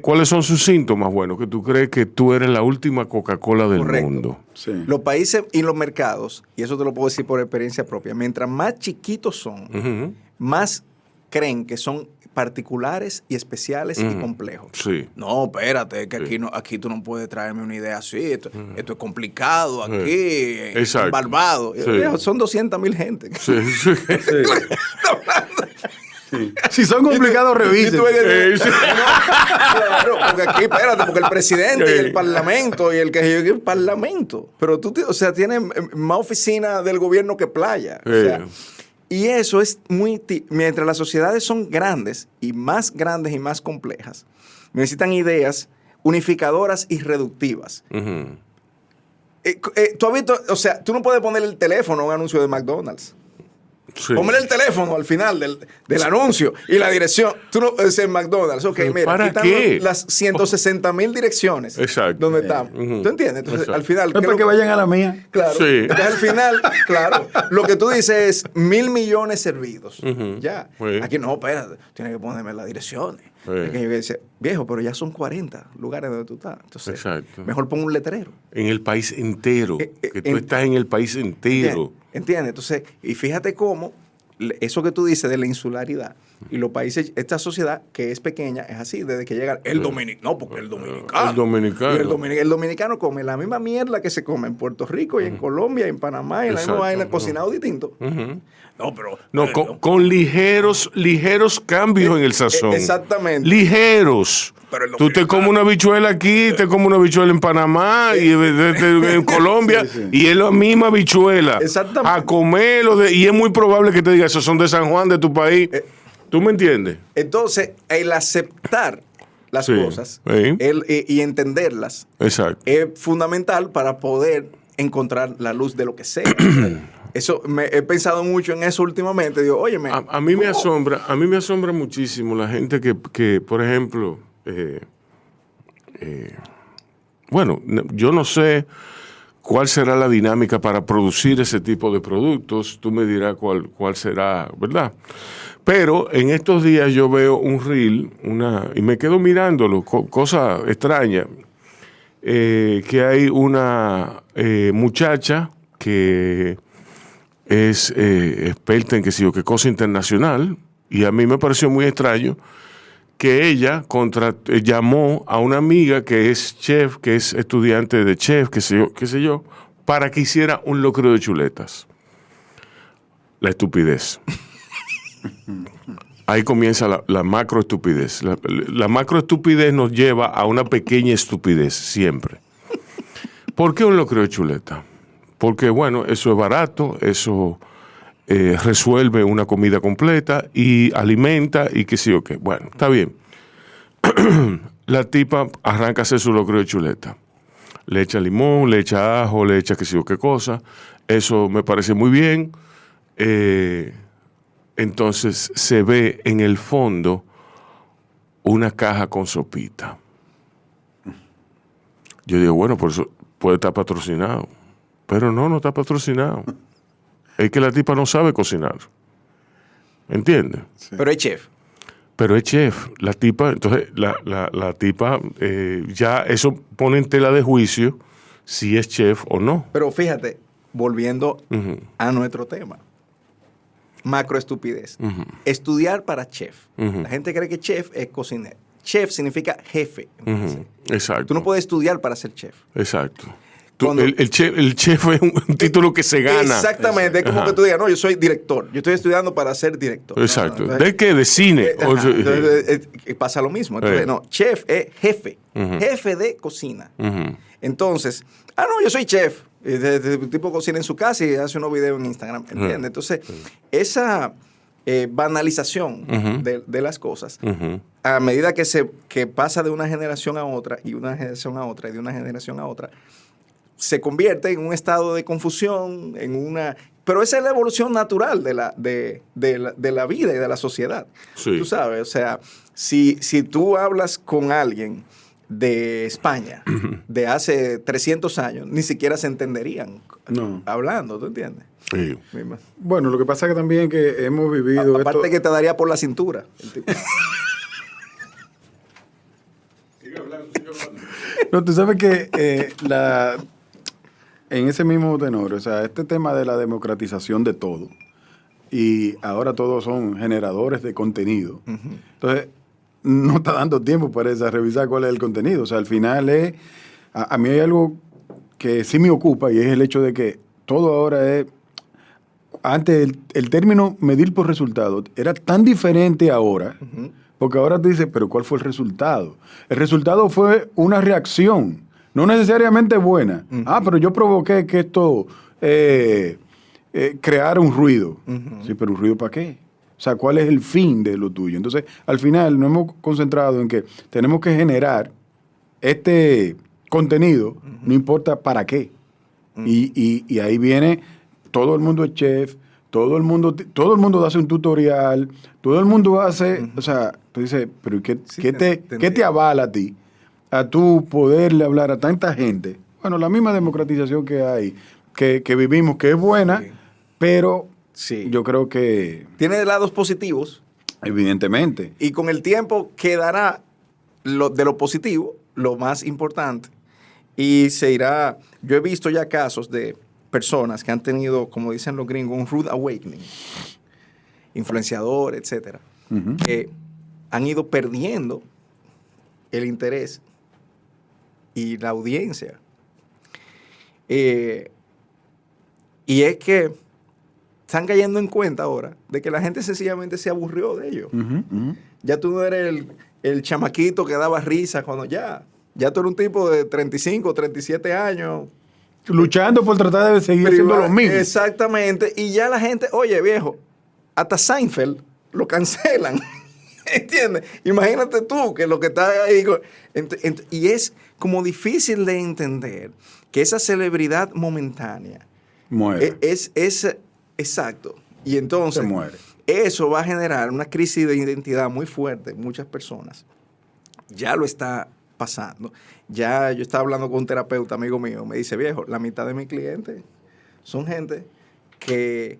¿Cuáles son sus síntomas? Bueno, que tú crees que tú eres la última Coca-Cola del Correcto. mundo. Sí. Los países y los mercados, y eso te lo puedo decir por experiencia propia, mientras más chiquitos son, más creen que son particulares y especiales y complejos. Sí. No, espérate, que aquí tú no puedes traerme una idea así. Esto es complicado aquí, en Barbados. Sí. Son 200,000 gente. Sí, sí. Sí. Si son complicados, revisen. Claro, porque aquí, espérate, porque el presidente y el parlamento y el parlamento. Pero tú, o sea, tienes más oficina del gobierno que playa. O sea, y eso es mientras las sociedades son grandes y más complejas, necesitan ideas unificadoras y reductivas. Tú has visto, o sea, tú no puedes poner el teléfono a un anuncio de McDonald's. Sí. Ponle el teléfono al final del anuncio y la dirección. Tú no es en McDonald's. Ok, mira, ¿para aquí qué? están las 160,000 direcciones. Exacto. Donde estamos. ¿Tú entiendes? Entonces, Exacto. al final. Es para que vayan a la mía. Claro. Sí. Entonces, al final, claro, lo que tú dices es 1,000 millones servidos. Ya. Sí. Aquí no, espérate, tienes que ponerme las direcciones. Sí. Es que yo decía, viejo, pero ya son 40 lugares donde tú estás. Entonces, Exacto. mejor pon un letrero. En el país entero. Que tú estás en el país entero. ¿Entiendes? Entonces, y fíjate cómo eso que tú dices de la insularidad y los países, esta sociedad que es pequeña, es así, desde que llega el dominicano, no, porque el dominicano. El dominicano. Y el dominicano come la misma mierda que se come en Puerto Rico y en Colombia y en Panamá y en la misma vaina cocinado distinto. No, pero... No, con ligeros cambios en el sazón. Exactamente. Ligeros. Pero Tú te comes una habichuela aquí, te comes una habichuela en Panamá y en Colombia, Sí. y es la misma habichuela. Exactamente. A comerlo, y es muy probable que te diga, esos son de San Juan, de tu país. ¿Tú me entiendes? Entonces, el aceptar las Sí, cosas sí. y entenderlas Exacto. es fundamental para poder encontrar la luz de lo que sea. Eso, he pensado mucho en eso últimamente. Digo, óyeme. A mí me asombra muchísimo la gente que por ejemplo, bueno, yo no sé cuál será la dinámica para producir ese tipo de productos. Tú me dirás cuál será, ¿verdad? Pero en estos días yo veo un reel, y me quedo mirándolo, cosa extraña, que hay una muchacha que es experta en qué cosa internacional, y a mí me pareció muy extraño que ella llamó a una amiga que es chef, que es estudiante de chef, qué sé yo, para que hiciera un locro de chuletas. La estupidez. ahí comienza la macroestupidez. La macroestupidez nos lleva a una pequeña estupidez siempre. ¿Por qué un locro de chuleta? Porque, bueno, eso es barato, eso resuelve una comida completa y alimenta y qué sé yo qué. Bueno, está bien. La tipa arranca a hacer su locro de chuleta. Le echa limón, le echa ajo, le echa qué sé yo qué cosa. Eso me parece muy bien. Entonces se ve en el fondo una caja con sopita. Yo digo, bueno, por eso puede estar patrocinado. Pero no está patrocinado. Es que la tipa no sabe cocinar. ¿Entiendes? Sí. Pero es chef. Pero es chef. La tipa, entonces, la tipa, ya eso pone en tela de juicio si es chef o no. Pero fíjate, volviendo a nuestro tema. Macroestupidez. Estudiar para chef. La gente cree que chef es cocinero. Chef significa jefe. Exacto. Tú no puedes estudiar para ser chef. Exacto. Cuando- El chef es un título que se gana. Exactamente. Es como Ajá. que tú digas, no, yo soy director. Yo estoy estudiando para ser director. Exacto. No. ¿De qué? De cine. Ajá. O sea, Entonces, pasa lo mismo. Entonces, no, chef es jefe. Ujú. Jefe de cocina. Ujú. Entonces, no, yo soy chef. El tipo cocina en su casa y hace unos videos en Instagram. ¿Entiendes? Entonces, esa banalización de las cosas, a medida que pasa de una generación a otra, y una generación a otra, y de una generación a otra, se convierte en un estado de confusión, pero esa es la evolución natural de la vida y de la sociedad. Sí. Tú sabes, o sea, si tú hablas con alguien de España de hace 300 años, ni siquiera se entenderían hablando, ¿tú entiendes? Sí. Bueno, lo que pasa es que también que hemos vivido Aparte esto... que te daría por la cintura. El tipo. No, tú sabes que en ese mismo tenor, o sea, este tema de la democratización de todo, y ahora todos son generadores de contenido. Entonces, no está dando tiempo para revisar cuál es el contenido. O sea, al final a mí hay algo que sí me ocupa y es el hecho de que todo ahora es... Antes el término medir por resultados era tan diferente ahora, porque ahora tú dices, pero ¿cuál fue el resultado? El resultado fue una reacción, no necesariamente buena. Pero yo provoqué que esto creara un ruido. Sí, pero ¿un ruido para qué? O sea, ¿cuál es el fin de lo tuyo? Entonces, al final nos hemos concentrado en que tenemos que generar este contenido, no importa para qué. Y ahí viene... Todo el mundo es chef, todo el mundo hace un tutorial, todo el mundo hace, o sea, tú dices, pero ¿qué te avala a ti a tú poderle hablar a tanta gente? Bueno, la misma democratización que hay, que vivimos, que es buena, pero yo creo que... Tiene lados positivos. Evidentemente. Y con el tiempo quedará de lo positivo, lo más importante. Y se irá... Yo he visto ya casos de personas que han tenido, como dicen los gringos, un rude awakening, influenciador, etcétera, que han ido perdiendo el interés y la audiencia. Y es que están cayendo en cuenta ahora de que la gente sencillamente se aburrió de ellos. Ya tú no eres el chamaquito que daba risa cuando ya tú eres un tipo de 35, 37 años, luchando por tratar de seguir siendo lo mismo. Exactamente. Y ya la gente, oye, viejo, hasta Seinfeld lo cancelan. ¿Entiendes? Imagínate tú que lo que está ahí... Y es como difícil de entender que esa celebridad momentánea... Muere. Es exacto. Y entonces... Se muere. Eso va a generar una crisis de identidad muy fuerte en muchas personas. Ya lo está pasando. Ya yo estaba hablando con un terapeuta, amigo mío, me dice, viejo, la mitad de mis clientes son gente que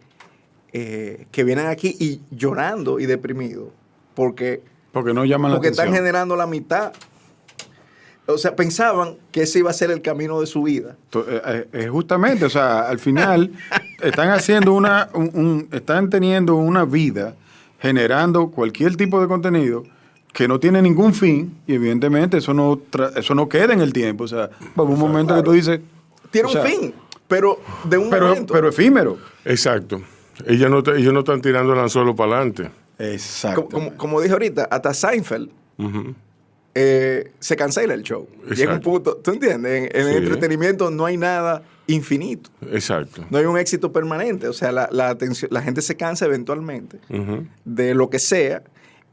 vienen aquí y llorando y deprimidos porque no llaman la atención. Están generando la mitad. O sea, pensaban que ese iba a ser el camino de su vida. Justamente, o sea, al final están haciendo están teniendo una vida generando cualquier tipo de contenido que no tiene ningún fin y evidentemente eso no queda en el tiempo. O sea, va un momento que tú dices... Tiene un fin, pero de un momento. Pero efímero. Exacto. Ellos no están tirando el anzuelo para adelante. Exacto. Como dije ahorita, hasta Seinfeld se cancela el show. Llega un punto, ¿tú entiendes? En el entretenimiento no hay nada infinito. Exacto. No hay un éxito permanente. O sea, la gente se cansa eventualmente de lo que sea.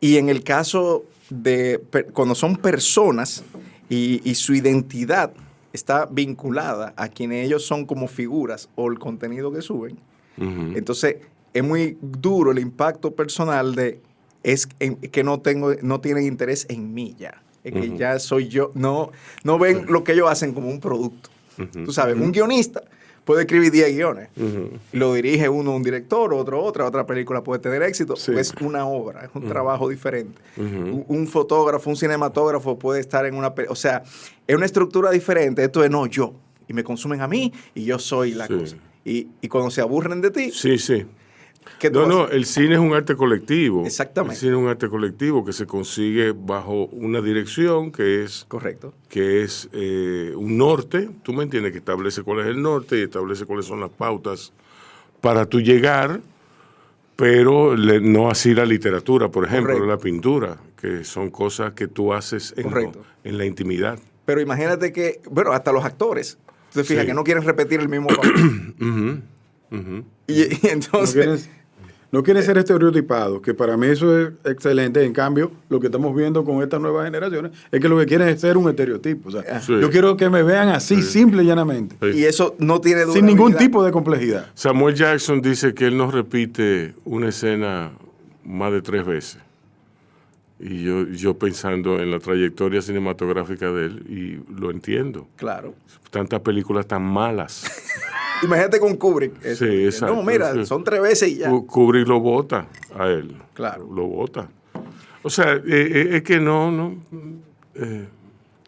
Y en el caso de cuando son personas y su identidad está vinculada a quienes ellos son como figuras o el contenido que suben, entonces es muy duro el impacto personal que no tienen interés en mí ya. Es que ya soy yo. No ven lo que ellos hacen como un producto. Tú sabes, un guionista puede escribir 10 guiones. Y lo dirige un director, otra película puede tener éxito. Sí. Es una obra, es un trabajo diferente. Un fotógrafo, un cinematógrafo puede estar en una... O sea, es una estructura diferente. Esto es yo. Y me consumen a mí y yo soy la cosa. Y cuando se aburren de ti... Sí. El cine es un arte colectivo. Exactamente. El cine es un arte colectivo que se consigue bajo una dirección que es... Correcto. Que es un norte, tú me entiendes, que establece cuál es el norte y establece cuáles son las pautas para tú llegar, pero no así la literatura, por ejemplo, la pintura, que son cosas que tú haces en la intimidad. Pero imagínate que, hasta los actores, tú te fijas que no quieren repetir el mismo papel. Y entonces... No quieren ser estereotipados, que para mí eso es excelente. En cambio, lo que estamos viendo con estas nuevas generaciones es que lo que quieren es ser un estereotipo. O sea, yo quiero que me vean así, simple y llanamente. Y eso no tiene durabilidad. Sin ningún tipo de complejidad. Samuel Jackson dice que él no repite una escena más de 3 veces. Y yo pensando en la trayectoria cinematográfica de él, y lo entiendo. Claro. Tantas películas tan malas. Imagínate con Kubrick. Sí, exacto. No, mira, son 3 veces y ya. Kubrick lo vota a él. Claro. Lo vota. O sea, es que no.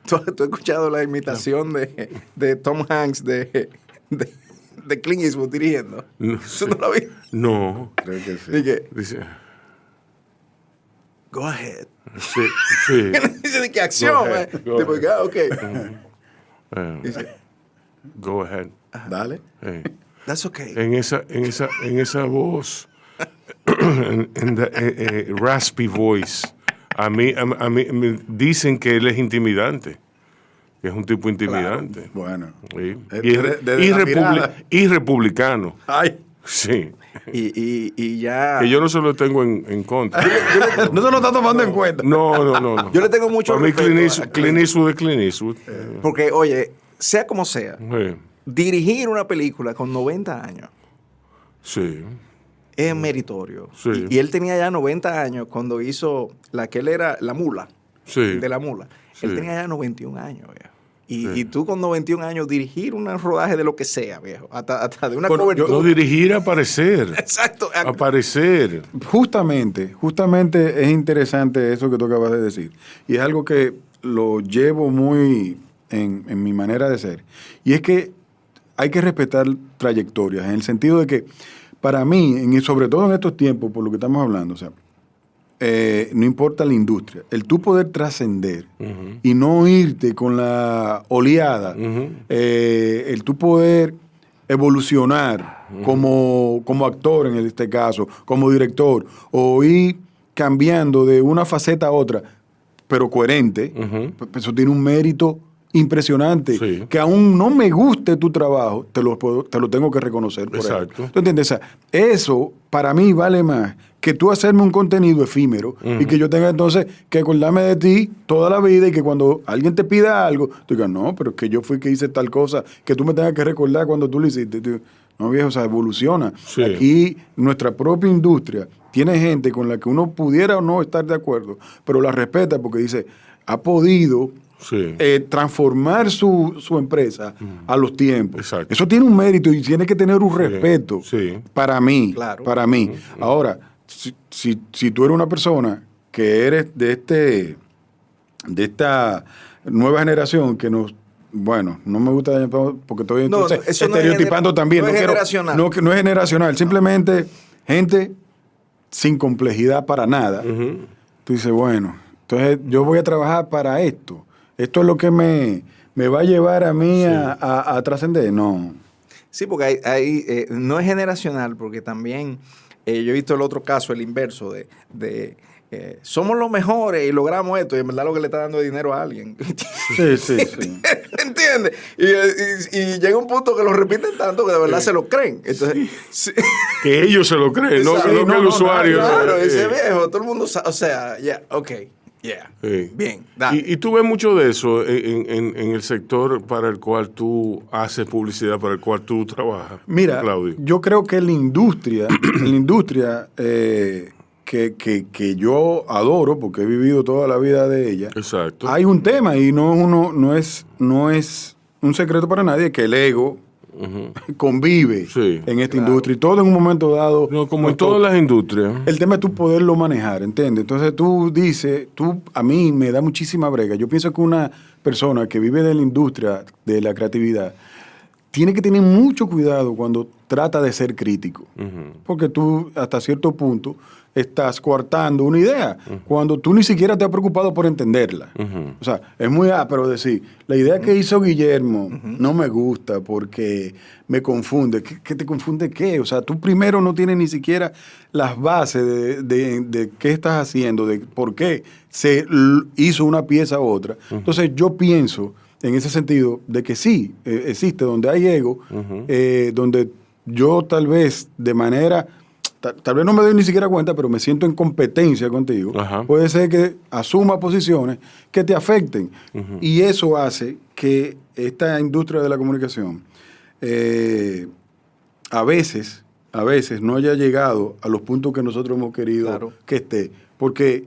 ¿Tú has escuchado la imitación de Tom Hanks de Clint Eastwood dirigiendo? No, ¿Tú no la viste? No. Creo que sí. Dice... Go ahead. Sí. Dice de qué acción, man. Ok. Dice, go ahead. Dale. That's okay. En esa voz, en the raspy voice, a mí me dicen que él es intimidante, que es un tipo intimidante. Claro. Bueno. Sí. Y republicano. Ay. Sí. Y ya... Que yo no se lo tengo en contra. No se lo está tomando en cuenta. No. Yo le tengo mucho Para mí respeto Clint Eastwood es Clint Eastwood. Porque, oye, sea como sea, Sí. dirigir una película con 90 años Sí. es meritorio. Sí. Y él tenía ya 90 años cuando hizo la que él era la mula. Sí. De la mula. Sí. Él tenía ya 91 años, viejo. Y tú con 91 años dirigir un rodaje de lo que sea, viejo. Hasta de una cobertura. No dirigir, aparecer. Exacto. Aparecer. Justamente es interesante eso que tú acabas de decir. Y es algo que lo llevo muy en mi manera de ser. Y es que hay que respetar trayectorias, en el sentido de que para mí, sobre todo en estos tiempos, por lo que estamos hablando, o sea, no importa la industria, el tú poder trascender y no irte con la oleada, el tú poder evolucionar como actor en este caso, como director, o ir cambiando de una faceta a otra, pero coherente, eso tiene un mérito impresionante. Sí. Que aún no me guste tu trabajo, te lo tengo que reconocer por Exacto. eso. ¿Tú entiendes? O sea, eso para mí vale más que tú hacerme un contenido efímero y que yo tenga entonces que acordarme de ti toda la vida y que cuando alguien te pida algo, tú digas, no, pero es que yo fui que hice tal cosa, que tú me tengas que recordar cuando tú lo hiciste. No, viejo, o sea, evoluciona. Sí. Aquí nuestra propia industria tiene gente con la que uno pudiera o no estar de acuerdo, pero la respeta porque dice, ha podido transformar su empresa a los tiempos. Exacto. Eso tiene un mérito y tiene que tener un respeto para mí. Claro. Para mí. Ahora, si tú eres una persona que eres de esta nueva generación que nos... Bueno, no me gusta porque estoy entonces estereotipando también. No es generacional. No es generacional. Simplemente gente sin complejidad para nada. Tú dices, bueno, entonces yo voy a trabajar para esto. Esto es lo que me va a llevar a mí a trascender. No. Sí, porque no es generacional, porque también yo he visto el otro caso, el inverso, de somos los mejores y logramos esto, y en verdad lo que le está dando es dinero a alguien. Sí. ¿Entiendes? Y llega un punto que lo repiten tanto que de verdad se lo creen. Entonces, sí. Que ellos se lo creen, no que el usuario. Claro, ese viejo, todo el mundo sabe, o sea, Sí. Bien, dale. Y tú ves mucho de eso en el sector para el cual tú haces publicidad, para el cual tú trabajas. Mira, Claudio. yo creo que en la industria que yo adoro, porque he vivido toda la vida de ella, Exacto. hay un tema y no es un secreto para nadie que el ego convive Sí, en esta industria y todo en un momento dado. No, como nos en todas toca. las industrias. El tema es tú poderlo manejar, ¿entiendes? Entonces tú dices, a mí me da muchísima brega. Yo pienso que una persona que vive de la industria de la creatividad tiene que tener mucho cuidado cuando trata de ser crítico. Porque tú, hasta cierto punto, estás coartando una idea cuando tú ni siquiera te has preocupado por entenderla. O sea, es muy áspero decir, la idea que hizo Guillermo no me gusta porque me confunde. ¿Qué te confunde qué? O sea, tú primero no tienes ni siquiera las bases de qué estás haciendo, de por qué se hizo una pieza u otra. Entonces yo pienso, en ese sentido, de que sí, existe donde hay ego, donde yo tal vez de manera... Tal vez no me doy ni siquiera cuenta, pero me siento en competencia contigo. Ajá. Puede ser que asuma posiciones que te afecten. Y eso hace que esta industria de la comunicación a veces no haya llegado a los puntos que nosotros hemos querido que esté. Porque,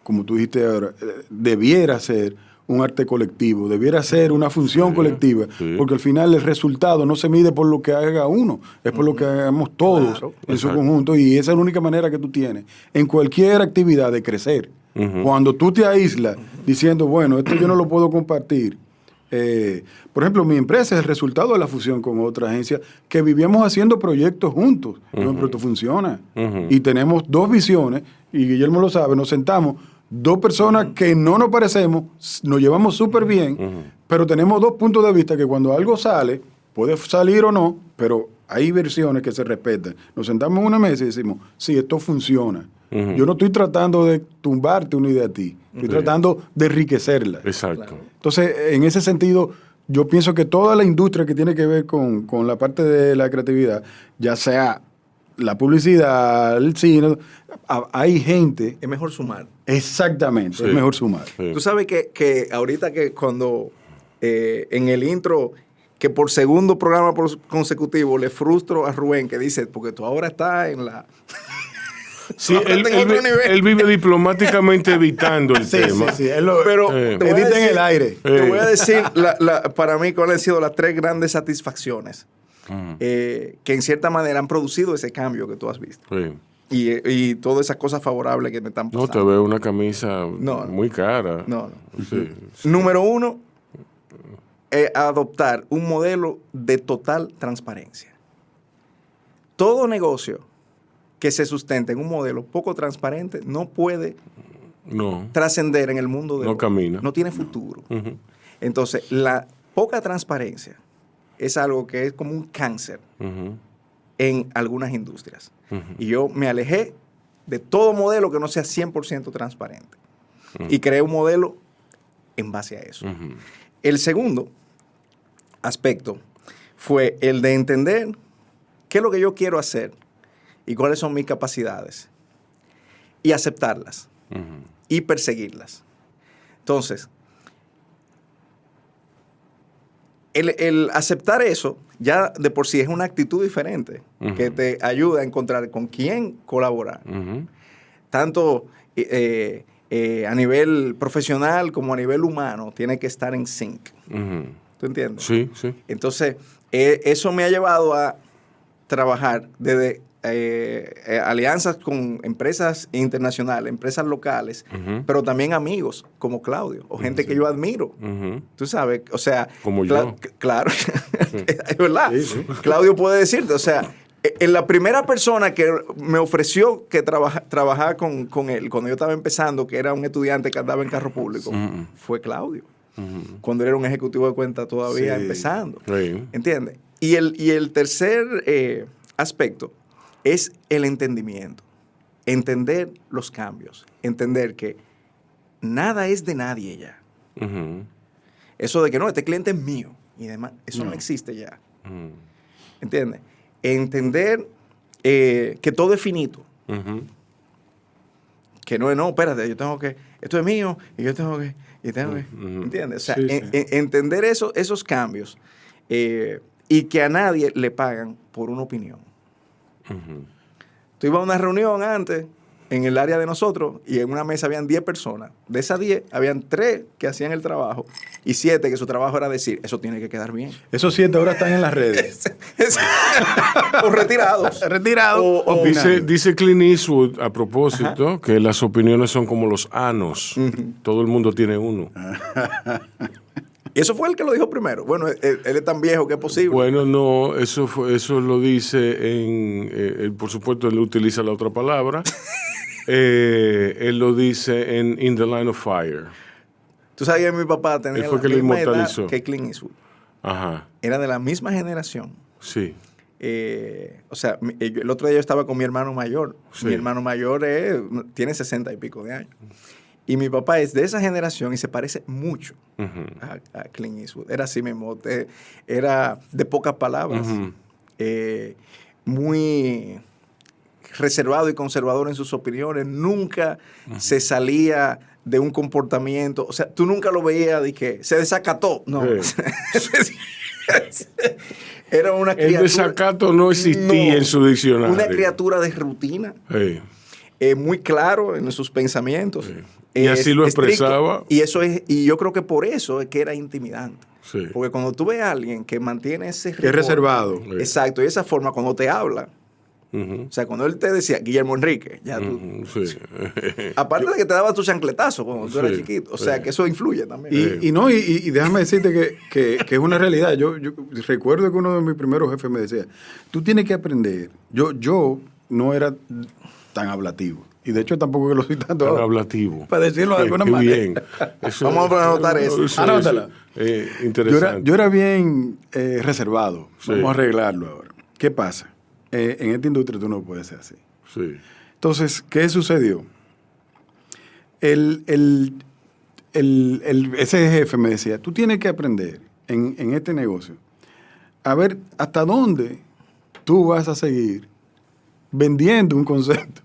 como tú dijiste ahora, debiera ser un arte colectivo, debiera ser una función colectiva, porque al final el resultado no se mide por lo que haga uno, es por lo que hagamos todos en su conjunto, y esa es la única manera que tú tienes en cualquier actividad de crecer. Cuando tú te aíslas diciendo, bueno, esto yo no lo puedo compartir. Por ejemplo, mi empresa es el resultado de la fusión con otra agencia que vivíamos haciendo proyectos juntos. Pero esto funciona. Y tenemos dos visiones, y Guillermo lo sabe, nos sentamos, dos personas que no nos parecemos, nos llevamos súper bien, pero tenemos dos puntos de vista que cuando algo sale, puede salir o no, pero hay versiones que se respetan. Nos sentamos en una mesa y decimos, sí, esto funciona. Yo no estoy tratando de tumbarte una idea a ti, estoy tratando de enriquecerla. Exacto. Entonces, en ese sentido, yo pienso que toda la industria que tiene que ver con la parte de la creatividad, ya sea la publicidad, el cine, hay gente... Es mejor sumar. Exactamente, es mejor sumar. Sí. Tú sabes que ahorita que cuando en el intro, que por segundo programa consecutivo le frustro a Rubén, que dice, porque tú ahora estás en la... Sí, él vive diplomáticamente evitando el tema. Sí, pero edita en el aire. Te voy a decir, para mí, cuáles han sido las tres grandes satisfacciones que en cierta manera han producido ese cambio que tú has visto. Sí. Y todas esas cosas favorables que me están pasando. No, te veo una camisa muy cara. No. Sí. Número uno, adoptar un modelo de total transparencia. Todo negocio que se sustente en un modelo poco transparente no puede trascender en el mundo de hoy. Camina. No tiene futuro. Entonces, la poca transparencia es algo que es como un cáncer en algunas industrias. Y yo me alejé de todo modelo que no sea 100% transparente. Y creé un modelo en base a eso. El segundo aspecto fue el de entender qué es lo que yo quiero hacer y cuáles son mis capacidades y aceptarlas y perseguirlas. Entonces, el aceptar eso ya de por sí es una actitud diferente que te ayuda a encontrar con quién colaborar. Tanto a nivel profesional como a nivel humano tiene que estar en sync. ¿Tú entiendes? Sí, sí. Entonces, eso me ha llevado a trabajar desde alianzas con empresas internacionales, empresas locales, pero también amigos como Claudio o gente que yo admiro. Tú sabes, o sea... Como yo. Claro, Sí. es verdad. Sí. Claudio puede decirte, o sea, en la primera persona que me ofreció que trabajar con él, cuando yo estaba empezando, que era un estudiante que andaba en carro público, fue Claudio. Cuando él era un ejecutivo de cuenta todavía empezando. Sí. ¿Entiendes? Y el tercer aspecto es el entendimiento. Entender los cambios. Entender que nada es de nadie ya. Ujú. Eso de que no, este cliente es mío y demás, eso no existe ya. Ujú. ¿Entiendes? Entender que todo es finito. Ujú. Que no, espérate, yo tengo que, esto es mío y yo tengo que, ¿entiendes? O sea, Sí, sí. entender esos cambios y que a nadie le pagan por una opinión. Ujú. Tú ibas a una reunión antes en el área de nosotros y en una mesa habían 10 personas. De esas 10, habían 3 que hacían el trabajo y 7 que su trabajo era decir, eso tiene que quedar bien. Esos 7 ahora están en las redes. O retirados. Retirados. O- Dice Clint Eastwood, a propósito, que las opiniones son como los anos. Todo el mundo tiene uno. Y eso fue el que lo dijo primero. Bueno, él es tan viejo que es posible. Bueno, no, eso lo dice él, por supuesto, él utiliza la otra palabra. Él lo dice en In the Line of Fire. Tú sabes que mi papá tenía Él fue la que lo misma edad inmortalizó. que Clint Eastwood. Ajá, Era de la misma generación. sí. O sea, el otro día yo estaba con mi hermano mayor. Sí. Mi hermano mayor tiene 60 y pico de años. Y mi papá es de esa generación y se parece mucho Ujú. a Clint Eastwood. Era así mismo. Era de pocas palabras. Ujú. Muy reservado y conservador en sus opiniones. Nunca se salía de un comportamiento. O sea, tú nunca lo veías de que se desacató. No. Era una El criatura. desacato no existía No. en su diccionario. Una criatura de rutina. Sí. Muy claro en sus pensamientos. Sí. Y así lo estricto. expresaba. Y yo creo que por eso es que era intimidante. Sí. Porque cuando tú ves a alguien que mantiene ese Que es reservado. Exacto, y esa forma cuando te habla. Ujú. O sea, cuando él te decía Guillermo Enrique, ya tú. Ujú, sí. Aparte de que te daba tu chancletazo cuando tú eras Sí, chiquito. O sea, sí. que eso influye también. Y déjame decirte que es una realidad. Yo recuerdo que uno de mis primeros jefes me decía, tú tienes que aprender. Yo no era tan hablativo. Y de hecho tampoco que lo soy tanto Tan ahora. hablativo. Para decirlo de alguna Qué manera. bien. Vamos a anotar eso. Anótala. Interesante. Yo era bien reservado. Sí. Vamos a arreglarlo ahora. ¿Qué pasa? En esta industria tú no puedes ser así. Sí. Entonces, ¿qué sucedió? Ese jefe me decía, tú tienes que aprender en este negocio a ver hasta dónde tú vas a seguir vendiendo un concepto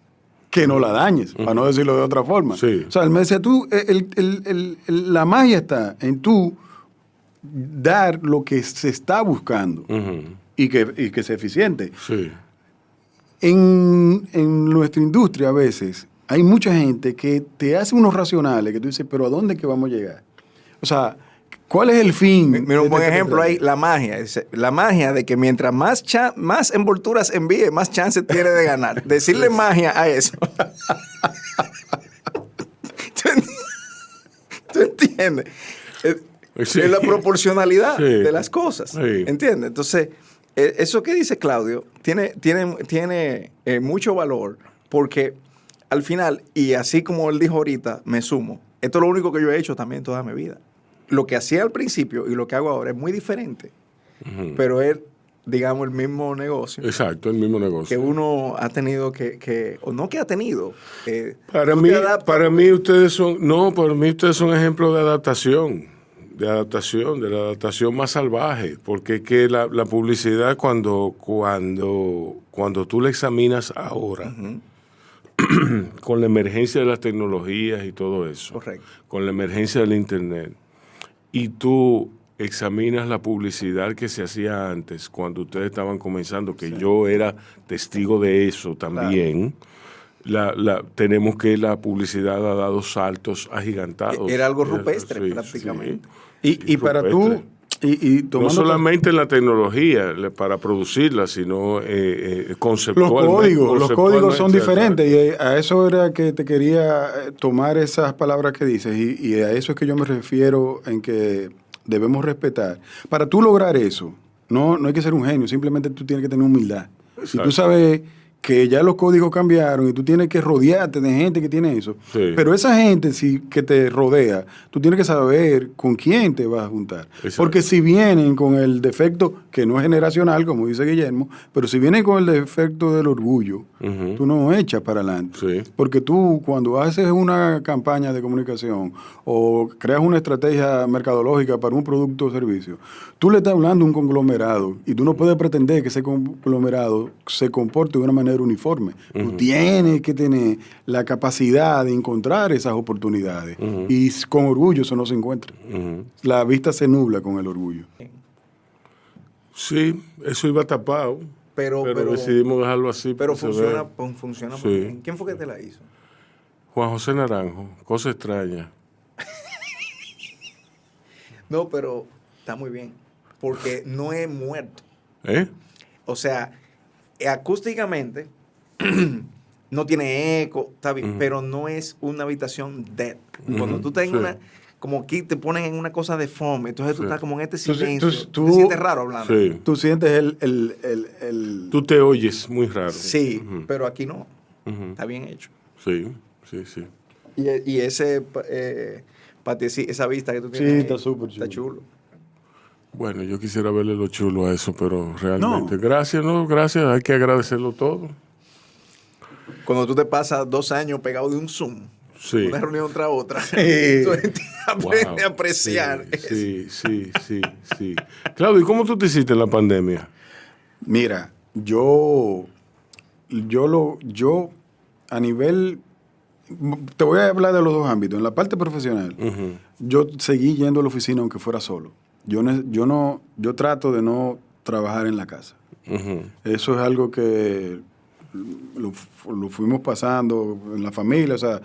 que no la dañes, para no decirlo de otra forma. Sí. O sea, él me decía, la magia está en tú dar lo que se está buscando Ujú. y que sea eficiente. Sí. En nuestra industria a veces hay mucha gente que te hace unos racionales que tú dices, pero ¿a dónde es que vamos a llegar? O sea, ¿cuál es el fin? Mira, un buen de este ejemplo ahí, contrato? la magia. La magia de que mientras más envolturas envíe, más chances tiene de ganar. Decirle magia a eso. ¿Tú entiendes? Sí. Es la proporcionalidad Sí. de las cosas. Sí. ¿Entiendes? Entonces, eso que dice Claudio tiene mucho valor porque al final, y así como él dijo ahorita, me sumo, esto es lo único que yo he hecho también toda mi vida. Lo que hacía al principio y lo que hago ahora es muy diferente, pero es, digamos, el mismo negocio Exacto, el mismo que negocio. uno ha tenido o no que ha tenido. Para tú mí, te adaptas. para mí ustedes son ejemplos de la adaptación más salvaje, porque es que la publicidad cuando tú la examinas ahora, con la emergencia de las tecnologías y todo eso, Correcto. con la emergencia del internet, y tú examinas la publicidad que se hacía antes, cuando ustedes estaban comenzando, que yo era testigo de eso también, tenemos que la publicidad ha dado saltos agigantados. Era algo rupestre, Sí, prácticamente. Y para tú, rupestre. y No tomando solamente en la tecnología para producirla, sino conceptualmente. los códigos son conceptualmente, diferentes y a eso era que te quería tomar esas palabras que dices y a eso es que yo me refiero en que debemos respetar. Para tú lograr eso, no hay que ser un genio, simplemente tú tienes que tener humildad. Si Exacto. tú sabes que ya los códigos cambiaron y tú tienes que rodearte de gente que tiene eso. Sí. Pero esa gente que te rodea, tú tienes que saber con quién te vas a juntar. Exacto. Porque si vienen con el defecto, que no es generacional, como dice Guillermo, pero si vienen con el defecto del orgullo, tú no echas para adelante. Sí. Porque tú, cuando haces una campaña de comunicación o creas una estrategia mercadológica para un producto o servicio, tú le estás hablando a un conglomerado y tú no puedes pretender que ese conglomerado se comporte de una manera uniforme. Tú tienes que tener la capacidad de encontrar esas oportunidades y con orgullo eso no se encuentra. La vista se nubla con el orgullo. Sí, eso iba tapado, Pero decidimos dejarlo así. Pero porque se ve. funciona Sí. muy bien. ¿Quién fue que te la hizo? Juan José Naranjo, cosa extraña. No, pero está muy bien. Porque no es muerto. ¿Eh? O sea, acústicamente no tiene eco, está bien, pero no es una habitación dead. Cuando tú estás en una, como aquí te ponen en una cosa de foam, entonces tú estás como en este silencio. tú- te sientes raro hablando. Sí. Tú sientes el Tú te oyes muy raro. Sí, pero aquí no. Está bien hecho. Sí, sí, sí. Y ese, esa vista que tú Sí, tienes ahí, está súper chulo. Está chulo. Bueno, yo quisiera verle lo chulo a eso, pero realmente, gracias, hay que agradecerlo todo. Cuando tú te pasas 2 años pegado de un Zoom, Sí. una reunión tras otra, Sí. entonces aprendes Wow. a apreciar. Sí. Claudio, ¿y cómo tú te hiciste en la pandemia? Mira, yo a nivel, te voy a hablar de los dos ámbitos. En la parte profesional, yo seguí yendo a la oficina aunque fuera solo. Yo trato de no trabajar en la casa. Eso es algo que lo fuimos pasando en la familia, o sea,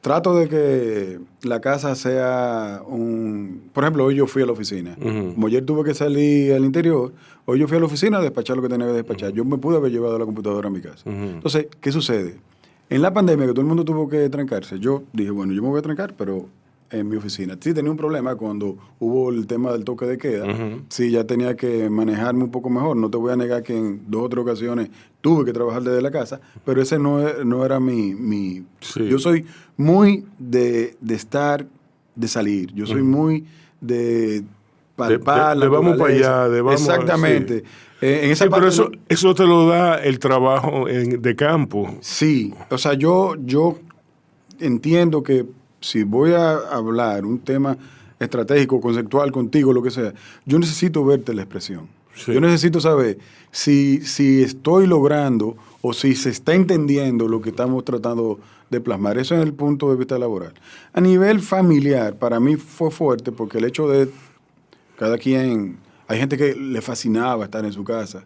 trato de que la casa sea Por ejemplo, hoy yo fui a la oficina. Como ayer tuve que salir al interior, hoy yo fui a la oficina a despachar lo que tenía que despachar. Yo me pude haber llevado la computadora a mi casa. Entonces, ¿qué sucede? En la pandemia, que todo el mundo tuvo que trancarse, yo dije, bueno, yo me voy a trancar, pero en mi oficina. Sí tenía un problema cuando hubo el tema del toque de queda. Sí, ya tenía que manejarme un poco mejor. No te voy a negar que en 2 o 3 ocasiones tuve que trabajar desde la casa, pero ese no era mi... Sí. Yo soy muy de salir. Yo soy muy de palpar De la vamos para naturaleza. allá, de vamos... Exactamente. En esa Sí, pero parte eso te lo da el trabajo de campo. Sí, o sea, yo entiendo que si voy a hablar un tema estratégico, conceptual contigo, lo que sea, yo necesito verte la expresión. Sí. Yo necesito saber si estoy logrando o si se está entendiendo lo que estamos tratando de plasmar. Eso es el punto de vista laboral. A nivel familiar, para mí fue fuerte porque el hecho de cada quien... Hay gente que le fascinaba estar en su casa.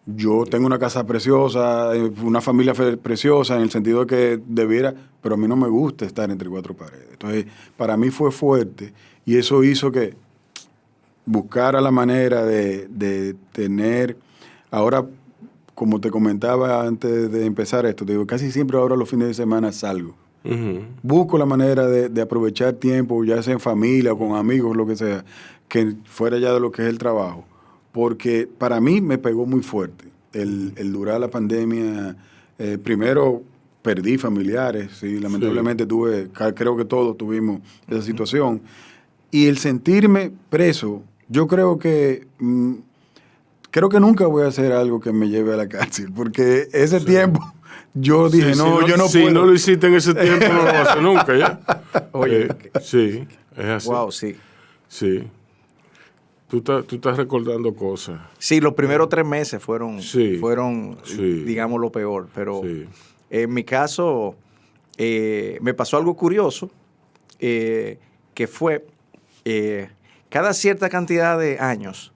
Yo tengo una casa preciosa, una familia preciosa, en el sentido de que debiera, pero a mí no me gusta estar entre 4 paredes. Entonces, para mí fue fuerte y eso hizo que buscara la manera de tener, ahora, como te comentaba antes de empezar esto, te digo, casi siempre ahora los fines de semana salgo. Busco la manera de aprovechar tiempo, ya sea en familia o con amigos, lo que sea, que fuera ya de lo que es el trabajo. Porque para mí me pegó muy fuerte el durar la pandemia. Primero perdí familiares, sí, lamentablemente creo que todos tuvimos esa situación. Y el sentirme preso, yo creo que nunca voy a hacer algo que me lleve a la cárcel, porque ese tiempo yo dije, yo no puedo. Si no lo hiciste en ese tiempo, no lo vas a hacer nunca, ¿ya? Oye, sí, es así. wow, sí. Sí. Tú estás recordando cosas. Sí, los primeros 3 meses fueron, Sí. digamos, lo peor. Pero Sí. en mi caso, me pasó algo curioso, que fue, cada cierta cantidad de años,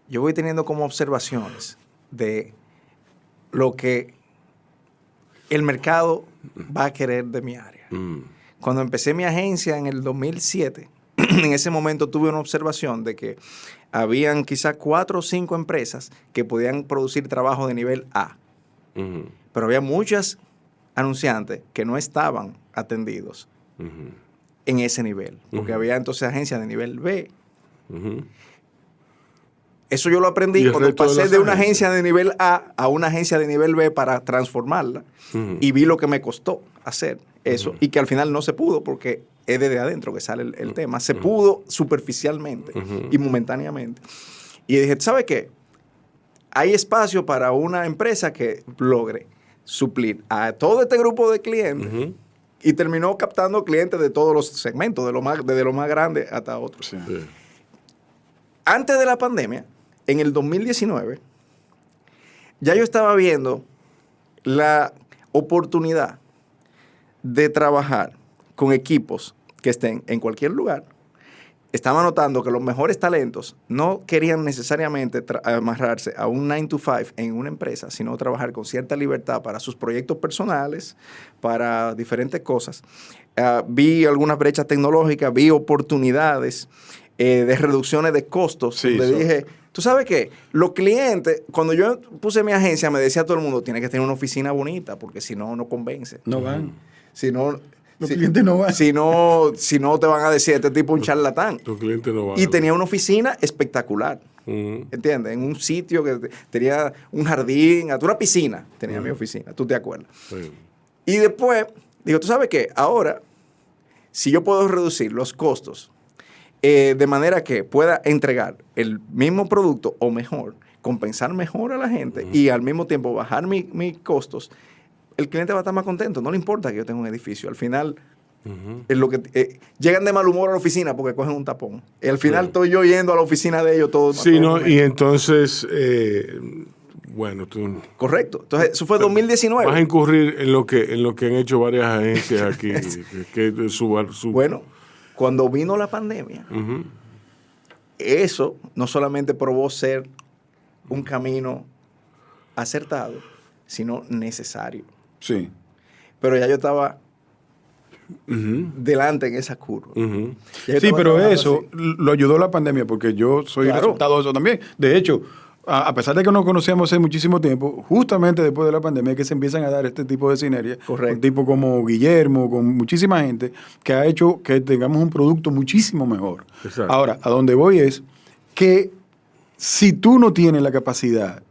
yo voy teniendo como observaciones de lo que el mercado va a querer de mi área. Cuando empecé mi agencia en el 2007, en ese momento tuve una observación de que habían quizás 4 o 5 empresas que podían producir trabajo de nivel A. Pero había muchas anunciantes que no estaban atendidos en ese nivel, porque había entonces agencias de nivel B. Eso yo lo ¿Y aprendí el cuando resto de pasé las de una agencias? agencia de nivel A una agencia de nivel B para transformarla y vi lo que me costó hacer eso y que al final no se pudo porque es desde adentro que sale el tema. Se pudo superficialmente y momentáneamente. Y dije, ¿sabe qué? Hay espacio para una empresa que logre suplir a todo este grupo de clientes y terminó captando clientes de todos los segmentos, desde lo más grande hasta otros. Sí. Sí. Antes de la pandemia, en el 2019, ya yo estaba viendo la oportunidad de trabajar con equipos que estén en cualquier lugar. Estaba notando que los mejores talentos no querían necesariamente amarrarse a un 9 to 5 en una empresa, sino trabajar con cierta libertad para sus proyectos personales, para diferentes cosas. Vi algunas brechas tecnológicas, vi oportunidades de reducciones de costos. Sí, donde dije, ¿tú sabes qué? Los clientes, cuando yo puse mi agencia, me decía todo el mundo, tiene que tener una oficina bonita, porque si no, no convence. No van. Si no... Los clientes no van. Si no te van a decir, este tipo es un charlatán. Tus clientes no van. Y tenía una oficina espectacular. Ujú. ¿Entiendes? En un sitio que tenía un jardín, hasta una piscina tenía mi oficina. ¿Tú te acuerdas? Sí. Y después, digo, ¿tú sabes qué? Ahora, si yo puedo reducir los costos de manera que pueda entregar el mismo producto o mejor, compensar mejor a la gente y al mismo tiempo bajar mis costos, el cliente va a estar más contento. No le importa que yo tenga un edificio. Al final, es lo que llegan de mal humor a la oficina porque cogen un tapón. Y al final estoy yo yendo a la oficina de ellos todos. Sí, ¿no? Y entonces, bueno, tú Correcto. Entonces, eso fue 2019. vas a incurrir en lo que han hecho varias agencias aquí. que su Bueno, cuando vino la pandemia, eso no solamente probó ser un camino acertado, sino necesario. Sí. Pero ya yo estaba delante en esa curva. Ya yo Sí, estaba pero trabajando eso así. lo ayudó la pandemia porque yo soy Claro. resultado de eso también. De hecho, a pesar de que nos conocíamos hace muchísimo tiempo, justamente después de la pandemia es que se empiezan a dar este tipo de sinergias. Correcto. Con tipos como Guillermo, con muchísima gente que ha hecho que tengamos un producto muchísimo mejor. Exacto. Ahora, a donde voy es que si tú no tienes la capacidad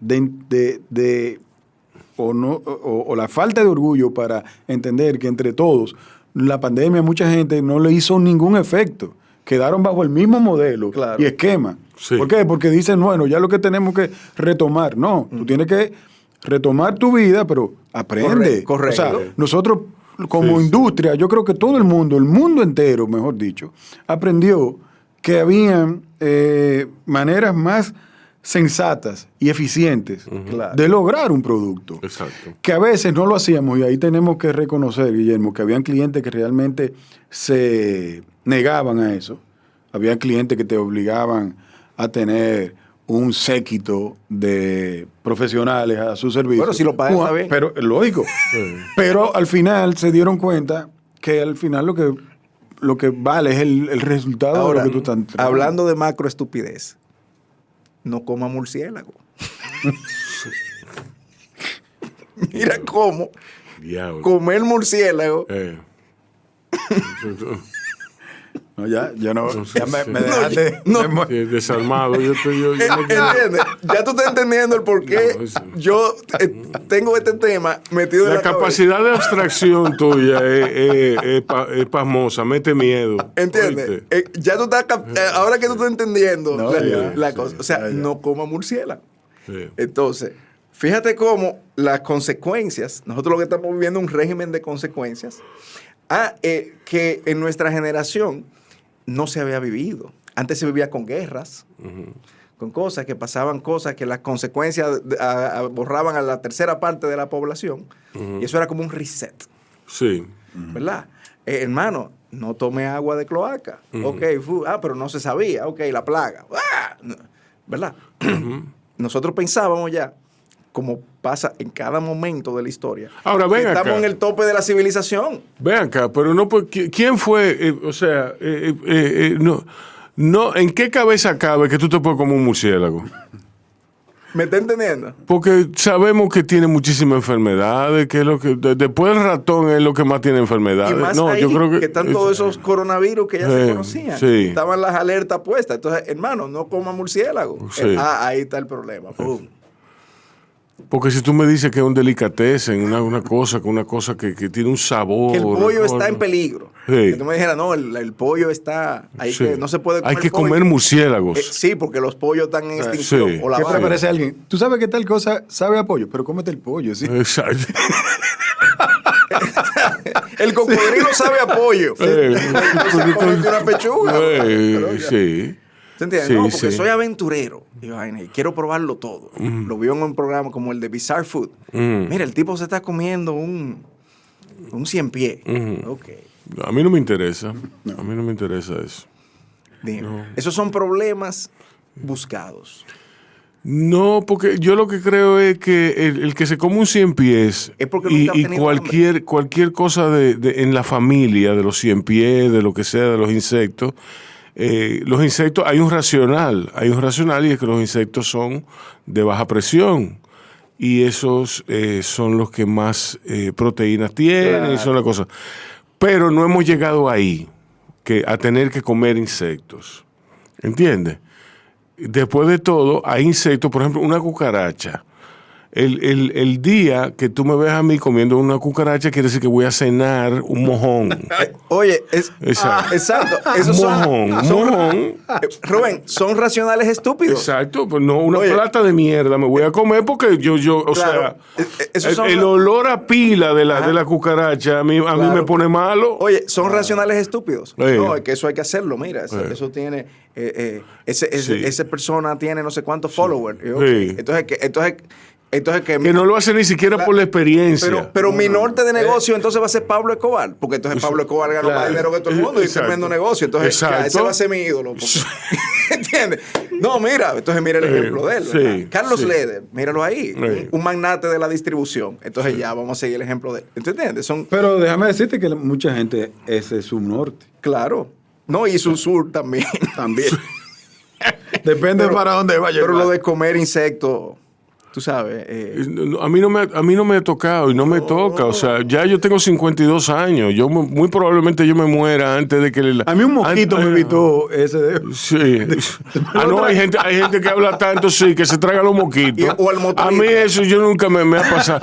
o la falta de orgullo para entender que entre todos la pandemia a mucha gente no le hizo ningún efecto. Quedaron bajo el mismo modelo Claro. y esquema. Sí. ¿Por qué? Porque dicen, bueno, ya lo que tenemos que retomar. No, tú tienes que retomar tu vida, pero aprende. Correcto. O sea, nosotros como Sí, industria, yo creo que todo el mundo entero, mejor dicho, aprendió que habían maneras más sensatas y eficientes Claro. de lograr un producto. Exacto. Que a veces no lo hacíamos y ahí tenemos que reconocer, Guillermo, que habían clientes que realmente se negaban a eso. Había clientes que te obligaban a tener un séquito de profesionales a su servicio. Bueno, si lo pagan, está bien. Pero lógico. Pero al final se dieron cuenta que al final lo que vale es el resultado Ahora, de lo que tú estás entregando. hablando de macro estupidez, no coma murciélago. Mira cómo Diablo. comer murciélago. No, ya no, Entonces, ya me sí. dejaste. No. Sí, desarmado. Yo me quedo- ¿Entiendes? Ya tú estás entendiendo el por qué No, eso- yo tengo este tema metido en La la cabeza. capacidad de abstracción tuya es pasmosa, mete miedo. ¿Entiendes? ¿Oíste? Ya tú estás ahora que tú estás entendiendo No, la ya, cosa. sí, O sea, ya. no coma murciélago. Sí. Entonces, fíjate cómo las consecuencias, nosotros lo que estamos viviendo es un régimen de consecuencias que en nuestra generación no se había vivido. Antes se vivía con guerras, con cosas que pasaban, cosas que las consecuencias borraban a la tercera parte de la población. Y eso era como un reset, Sí. ¿verdad? Hermano, no tome agua de cloaca. Ok, pero no se sabía. Ok, la plaga. ¿Verdad? Nosotros pensábamos ya, como pasa en cada momento de la historia, Ahora, ven que estamos acá. en el tope de la civilización. Ven acá, pero no, ¿quién fue? No, ¿en qué cabeza cabe que tú te puedes comer un murciélago? ¿Me está entendiendo? Porque sabemos que tiene muchísimas enfermedades, que es lo que después el ratón es lo que más tiene enfermedades. Y más No, ahí, yo creo que están todos esos coronavirus que ya se conocían. sí. Estaban las alertas puestas. Entonces, hermano, no coma murciélago. Sí. Ahí está el problema. Pum. Porque si tú me dices que es un delicatessen, una cosa que tiene un sabor. Que el pollo ¿no? está en peligro. Sí. Que tú me dijeras, no, el pollo está... Ahí Sí. que no se puede comer Hay que pollo. comer murciélagos. Sí, porque los pollos están en extinción. Sí. O la ¿Qué vaca. preparece alguien? Tú sabes que tal cosa sabe a pollo, pero cómete el pollo, ¿sí? Exacto. El cocodrilo sabe a pollo. Entonces, cómete una pechuga. Pero ya. Sí. ¿Te entiendes? Sí, No, porque sí. soy aventurero y quiero probarlo todo. Lo vio en un programa como el de Bizarre Food. Mira, el tipo se está comiendo un 100 pies. Ok. A mí no me interesa. A mí no me interesa eso. Dime. Esos son problemas buscados. No, porque yo lo que creo es que el que se come un 100 pies Es porque nunca ha y tenido cualquier cosa en la familia, de los 100 pies, de lo que sea, de los insectos, hay un racional y es que los insectos son de baja presión y esos son los que más proteínas tienen, Claro. y son las cosas. Pero no hemos llegado ahí, a tener que comer insectos, ¿entiendes? Después de todo, hay insectos, por ejemplo, una cucaracha. El día que tú me ves a mí comiendo una cucaracha, quiere decir que voy a cenar un mojón. Oye, Exacto. Esos Mojón. Rubén, son racionales estúpidos. Exacto, pues no, una Oye. plata de mierda me voy a comer porque o Claro. Esos sea, son el olor a pila de la cucaracha a mí me pone malo. Oye, son racionales estúpidos. Sí. No, es que eso hay que hacerlo. Mira, eso tiene. Sí. Esa persona tiene no sé cuántos followers. Y, Sí. Entonces que Que no lo hace ni siquiera por la experiencia. pero mi norte de negocio entonces va a ser Pablo Escobar, porque entonces Pablo Escobar gana más dinero que todo el mundo y Exacto. tremendo negocio. Entonces ya, ese va a ser mi ídolo. ¿Entiendes? No, mira, entonces mira el ejemplo de él. Sí, ¿verdad? Carlos sí. Leder, míralo ahí, Sí. un magnate de la distribución. Entonces ya vamos a seguir el ejemplo de él. ¿Entiendes? Pero déjame decirte que mucha gente ese es su norte. Claro. No, y su sur también. También. Depende para dónde vaya. Pero lo de comer insectos, tú sabes. A mí no me ha tocado y no me toca. O sea, ya yo tengo 52 años. Muy probablemente yo me muera antes de que... A mí un mosquito me evitó ese dedo. Sí. No, hay gente que habla tanto, sí, que se traga los mosquitos. O el motorista. A mí eso yo nunca me ha pasado.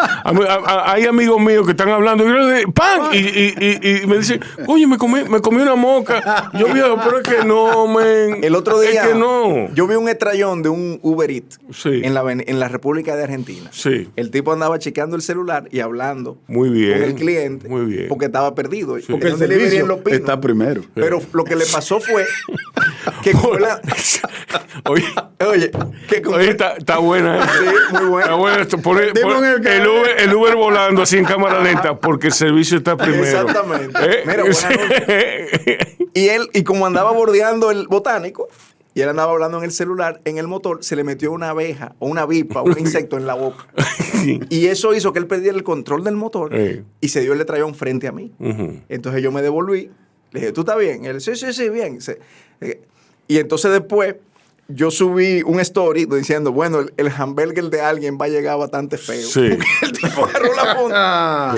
Hay amigos míos que están hablando y yo le digo, ¡pam! Y me dicen, oye, me comí una mosca. Yo viejo, pero es que no, men. El otro día, Es que no. yo vi un estrellón de un Uber Eats Sí. en la República de Argentina. Sí. El tipo andaba chequeando el celular y hablando Muy bien. con el cliente Muy bien. porque estaba perdido. Porque el No delivery en servicio Los Pinos. está primero. Pero lo que le pasó fue que con la... Oye, Oye, que con oye, está buena. Sí, muy buena. Está buena esto. Dime en El Uber volando así en cámara lenta porque el servicio está primero. Exactamente. Mira, Sí. Y como andaba bordeando el botánico, y él andaba hablando en el celular, en el motor se le metió una abeja o una avispa o un insecto en la boca. Y eso hizo que él perdiera el control del motor y se dio el estrellón frente a mí. Ujú. Entonces yo me devolví, le dije, ¿tú estás bien? Y él, sí, bien. Y entonces después yo subí un story diciendo, bueno, el hamburger de alguien va a llegar bastante feo. Sí. El tipo agarró la funda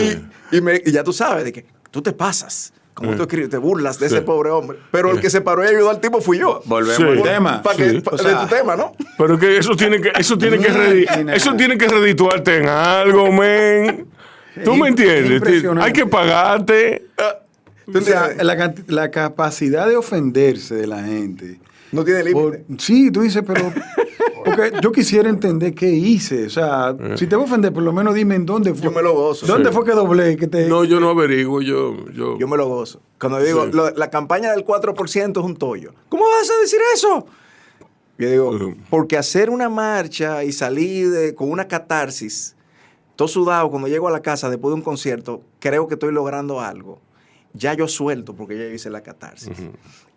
y ya tú sabes de que tú te pasas. Como tú escribes, te burlas de ese pobre hombre. Pero el que se paró y ayudó al tipo fui yo. Volvemos Sí. al tema. Sí. De tu tema, ¿no? Pero que eso tiene que redituarte en algo, men. ¿Tú me entiendes? Impresionante. Hay que pagarte. O sea, la capacidad de ofenderse de la gente. No tiene límite. Sí, tú dices, pero... Porque yo quisiera entender qué hice. O sea, si te voy a ofender, por lo menos dime en dónde fue. Yo me lo gozo. ¿Dónde Sí. fue que doblé? Que te... No, yo no averiguo. Yo Yo me lo gozo. Cuando digo, Sí. la campaña del 4% es un tollo. ¿Cómo vas a decir eso? Yo digo, porque hacer una marcha y salir con una catarsis, todo sudado, cuando llego a la casa después de un concierto, creo que estoy logrando algo. Ya yo suelto porque ya hice la catarsis.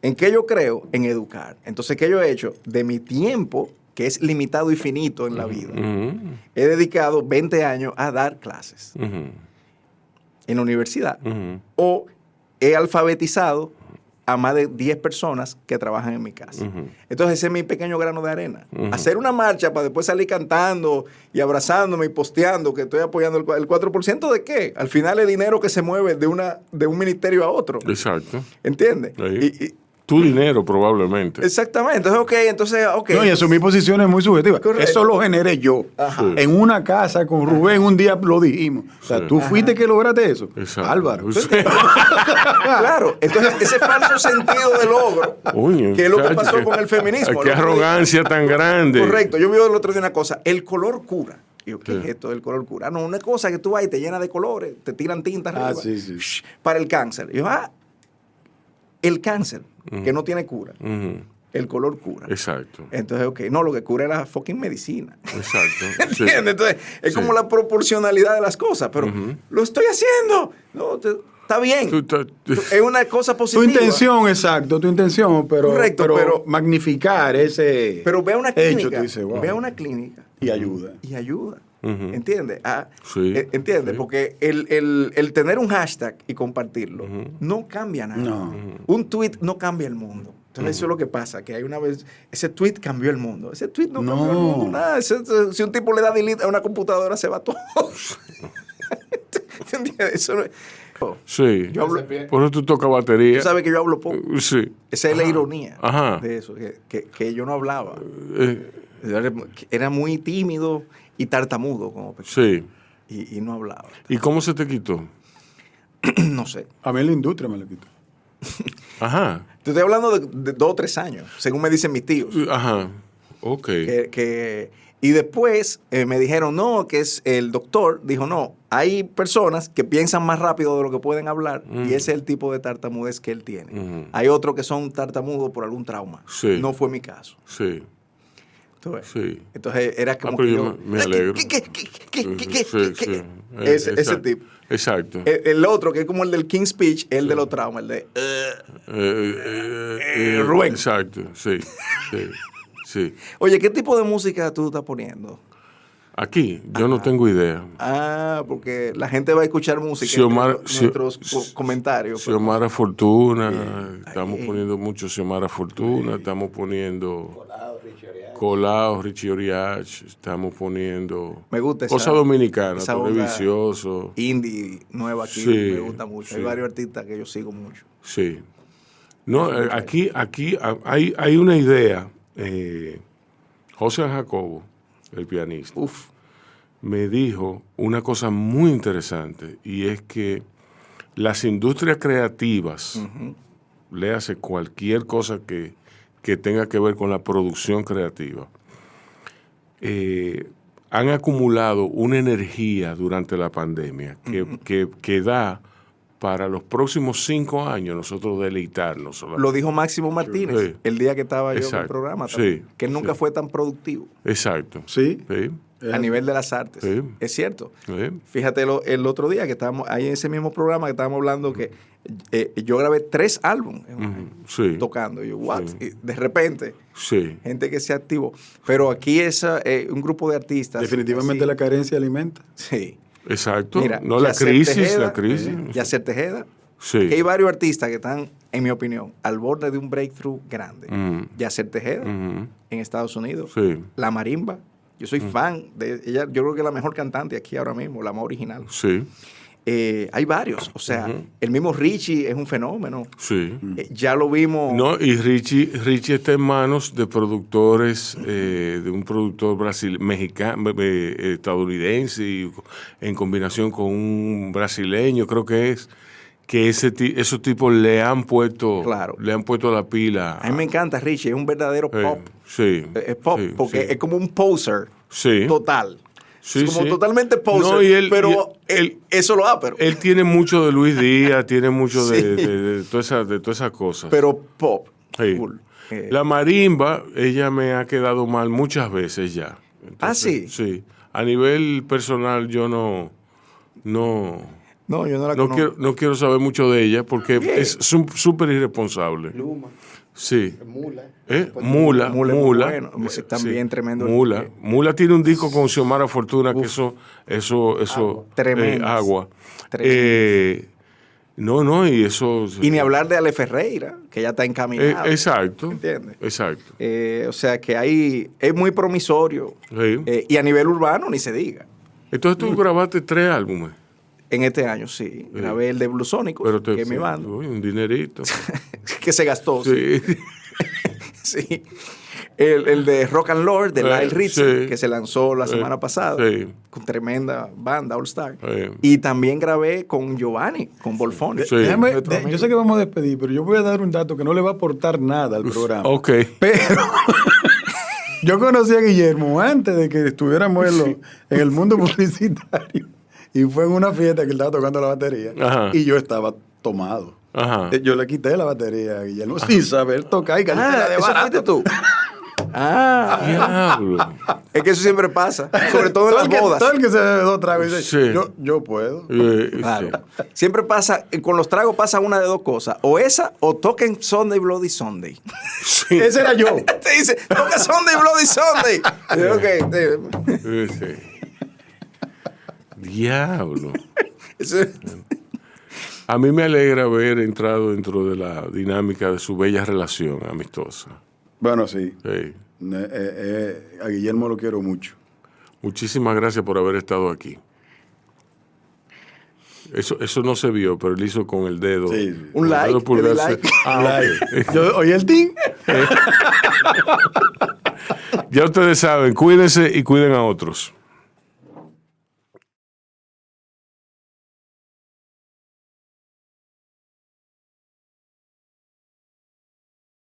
¿En qué yo creo? En educar. Entonces, ¿qué yo he hecho? De mi tiempo, que es limitado y finito en la vida, he dedicado 20 años a dar clases en la universidad. O he alfabetizado a más de 10 personas que trabajan en mi casa. Entonces ese es mi pequeño grano de arena. Hacer una marcha para después salir cantando y abrazándome y posteando que estoy apoyando el 4% ¿de qué? Al final es dinero que se mueve de un ministerio a otro. Exacto. ¿Entiendes? Sí. Tu dinero probablemente. Exactamente. Entonces, ok. No, y asumir posiciones muy subjetivas. Correcto. Eso lo generé yo. Ajá. En una casa con Rubén un día lo dijimos. O sea, tú fuiste que lograste eso. Exacto. Álvaro. Sí. Claro. Entonces, ese falso sentido de logro, Uy, que es lo que muchacho, pasó con el feminismo. Qué arrogancia tan grande. Correcto. Yo vi el otro día una cosa. El color cura. Y yo, ¿qué es esto del color cura? No, una cosa que tú vas y te llena de colores, te tiran tinta arriba. Sí. Para el cáncer. Y yo, el cáncer, que no tiene cura. El color cura. Exacto. Entonces, no, lo que cura es la fucking medicina. Exacto. ¿Entiendes? Sí. Entonces, es como la proporcionalidad de las cosas, pero lo estoy haciendo. No, está bien. Es una cosa positiva. Tu intención, exacto, tu intención, pero, Correcto, pero magnificar ese Pero ve a una hecho, clínica. tú dices, wow. Ve a una clínica. Y ayuda. Y ayuda. ¿Entiendes? Sí, ¿Entiendes? sí. Porque el tener un hashtag y compartirlo no cambia nada. No. Un tweet no cambia el mundo. Entonces eso es lo que pasa, que hay una vez, ese tweet cambió el mundo. Ese tweet no cambió el mundo, nada. Si un tipo le da delete a una computadora, se va todo. ¿Entiendes? Eso no es... Sí. Yo hablo- Por eso tú tocas batería. Tú sabes que yo hablo poco. Sí. Esa es la ironía Ajá. de eso, que yo no hablaba. Eh, Era muy tímido y tartamudo como pequeño. sí. Y no hablaba. ¿Y cómo se te quitó? No sé. A mí en la industria me lo quitó. Ajá. Te estoy hablando de 2 o 3 años, según me dicen mis tíos. Ajá. Ok. Y después me dijeron, no, que es el doctor. Dijo, no, hay personas que piensan más rápido de lo que pueden hablar y ese es el tipo de tartamudez que él tiene. Hay otros que son tartamudos por algún trauma. Sí. No fue mi caso. Sí. Entonces, Sí. Era como pero que yo yo... me alegro. ¿Qué? Sí, sí. Ese Exacto. tipo. Exacto. El otro, que es como el del King's Speech, el de los traumas, el de... Rubén. Exacto. Sí. Sí. Sí. Oye, ¿qué tipo de música tú estás poniendo? Aquí, yo no tengo idea. Porque la gente va a escuchar música Xiomara- en nuestros comentarios. Xiomara Fortuna, estamos poniendo mucho Xiomara Fortuna, estamos poniendo Colao, Richie Oriach, estamos poniendo Me gusta esa- cosas dominicanas, esa Torre onda Vicioso. Indie nueva aquí, Sí, me gusta mucho. sí. Hay varios artistas que yo sigo mucho. Sí. No, aquí hay una idea. José Jacobo, el pianista, me dijo una cosa muy interesante y es que las industrias creativas, léase cualquier cosa que tenga que ver con la producción creativa, han acumulado una energía durante la pandemia que da para los próximos 5 años nosotros deleitarnos. Lo dijo Máximo Martínez Sí. el día que estaba yo en el Exacto. programa Sí. también, que él nunca Sí. fue tan productivo Exacto. Sí. Sí. a nivel de las artes. Sí. Es cierto. Sí. Fíjate el otro día que estábamos ahí en ese mismo programa que estábamos hablando que yo grabé 3 álbumes Sí. tocando. Y yo, what? Sí. Y de repente, Sí. gente que se activó. Pero aquí es un grupo de artistas. Definitivamente así. la carencia alimenta. Sí. Exacto. Mira, No, la Yacer crisis, Tejeda, la crisis. Yacer Tejeda. Sí. Que hay varios artistas que están, en mi opinión, al borde de un breakthrough grande. Yacer Tejeda, en Estados Unidos. Sí. La Marimba. Yo soy fan de ella. Yo creo que es la mejor cantante aquí ahora mismo, la más original. Sí. Hay varios. O sea, el mismo Richie es un fenómeno. Sí. Ya lo vimos. No, y Richie está en manos de productores, de un productor mexicano, estadounidense, y en combinación con un brasileño, creo que es, que esos tipos le han puesto la pila. A mí me encanta Richie, es un verdadero pop. Sí. Es pop, sí, porque sí. es como un poser Sí. total. Sí, es como sí. totalmente poser, No, y él- pero y él- eso lo da, pero Él tiene mucho de Luis Díaz, tiene mucho Sí. de todas esas cosas. pero pop. Sí. Full. La marimba, ella me ha quedado mal muchas veces ya. Entonces, ¿sí? Sí. A nivel personal, yo no No, yo no la conozco. quiero saber mucho de ella porque ¿Qué? es súper irresponsable. Luma, Sí. Mula. Mula. Mula es muy bueno. También tremendo. Mula tiene un disco con Xiomara Fortuna que eso Tremendas. agua. Tremendas. No, y eso... Y ni hablar de Ale Ferreira, que ya está encaminado. Exacto. ¿Entiendes? Exacto. O sea que es muy promisorio. Sí. Y a nivel urbano ni se diga. Entonces tú grabaste 3 álbumes. En este año sí. Grabé el de Blusónicos, Pero que es mi banda. Uy, un dinerito. Que se gastó. Sí. Sí. El de Rock and Lord, de Lyle Ritchie, sí. que se lanzó la semana pasada. Sí. Con tremenda banda, All Star. Sí. Y también grabé con Giovanni, con Bolfoni. Sí. Yo sé que vamos a despedir, pero yo voy a dar un dato que no le va a aportar nada al programa. Ok. Pero yo conocí a Guillermo antes de que estuviéramos en el mundo publicitario. Y fue en una fiesta que él estaba tocando la batería. Ajá. Y yo estaba tomado. Ajá. Yo le quité la batería a Guillermo sin saber tocar y cantar de ¿eso barato. fuiste tú? Diablo. Es que eso siempre pasa, sobre todo en Todo las el que- bodas. Todo el que se bebe 2 tragos dice, Sí. yo puedo. Claro. Siempre pasa, con los tragos pasa una de dos cosas. O esa, o toquen Sunday Bloody Sunday. Sí. Ese era yo. Te dice, toca Sunday Bloody Sunday. Y yo, ok, Sí. Diablo. eso- A mí me alegra haber entrado dentro de la dinámica de su bella relación amistosa. Bueno, sí. Sí. A Guillermo lo quiero mucho. Muchísimas gracias por haber estado aquí. Eso no se vio, pero él hizo con el dedo. Sí, sí. Un con el like, dedo pulgar. le di like. Ah, ok. Yo oí el ting. Ya ustedes saben, cuídense y cuiden a otros.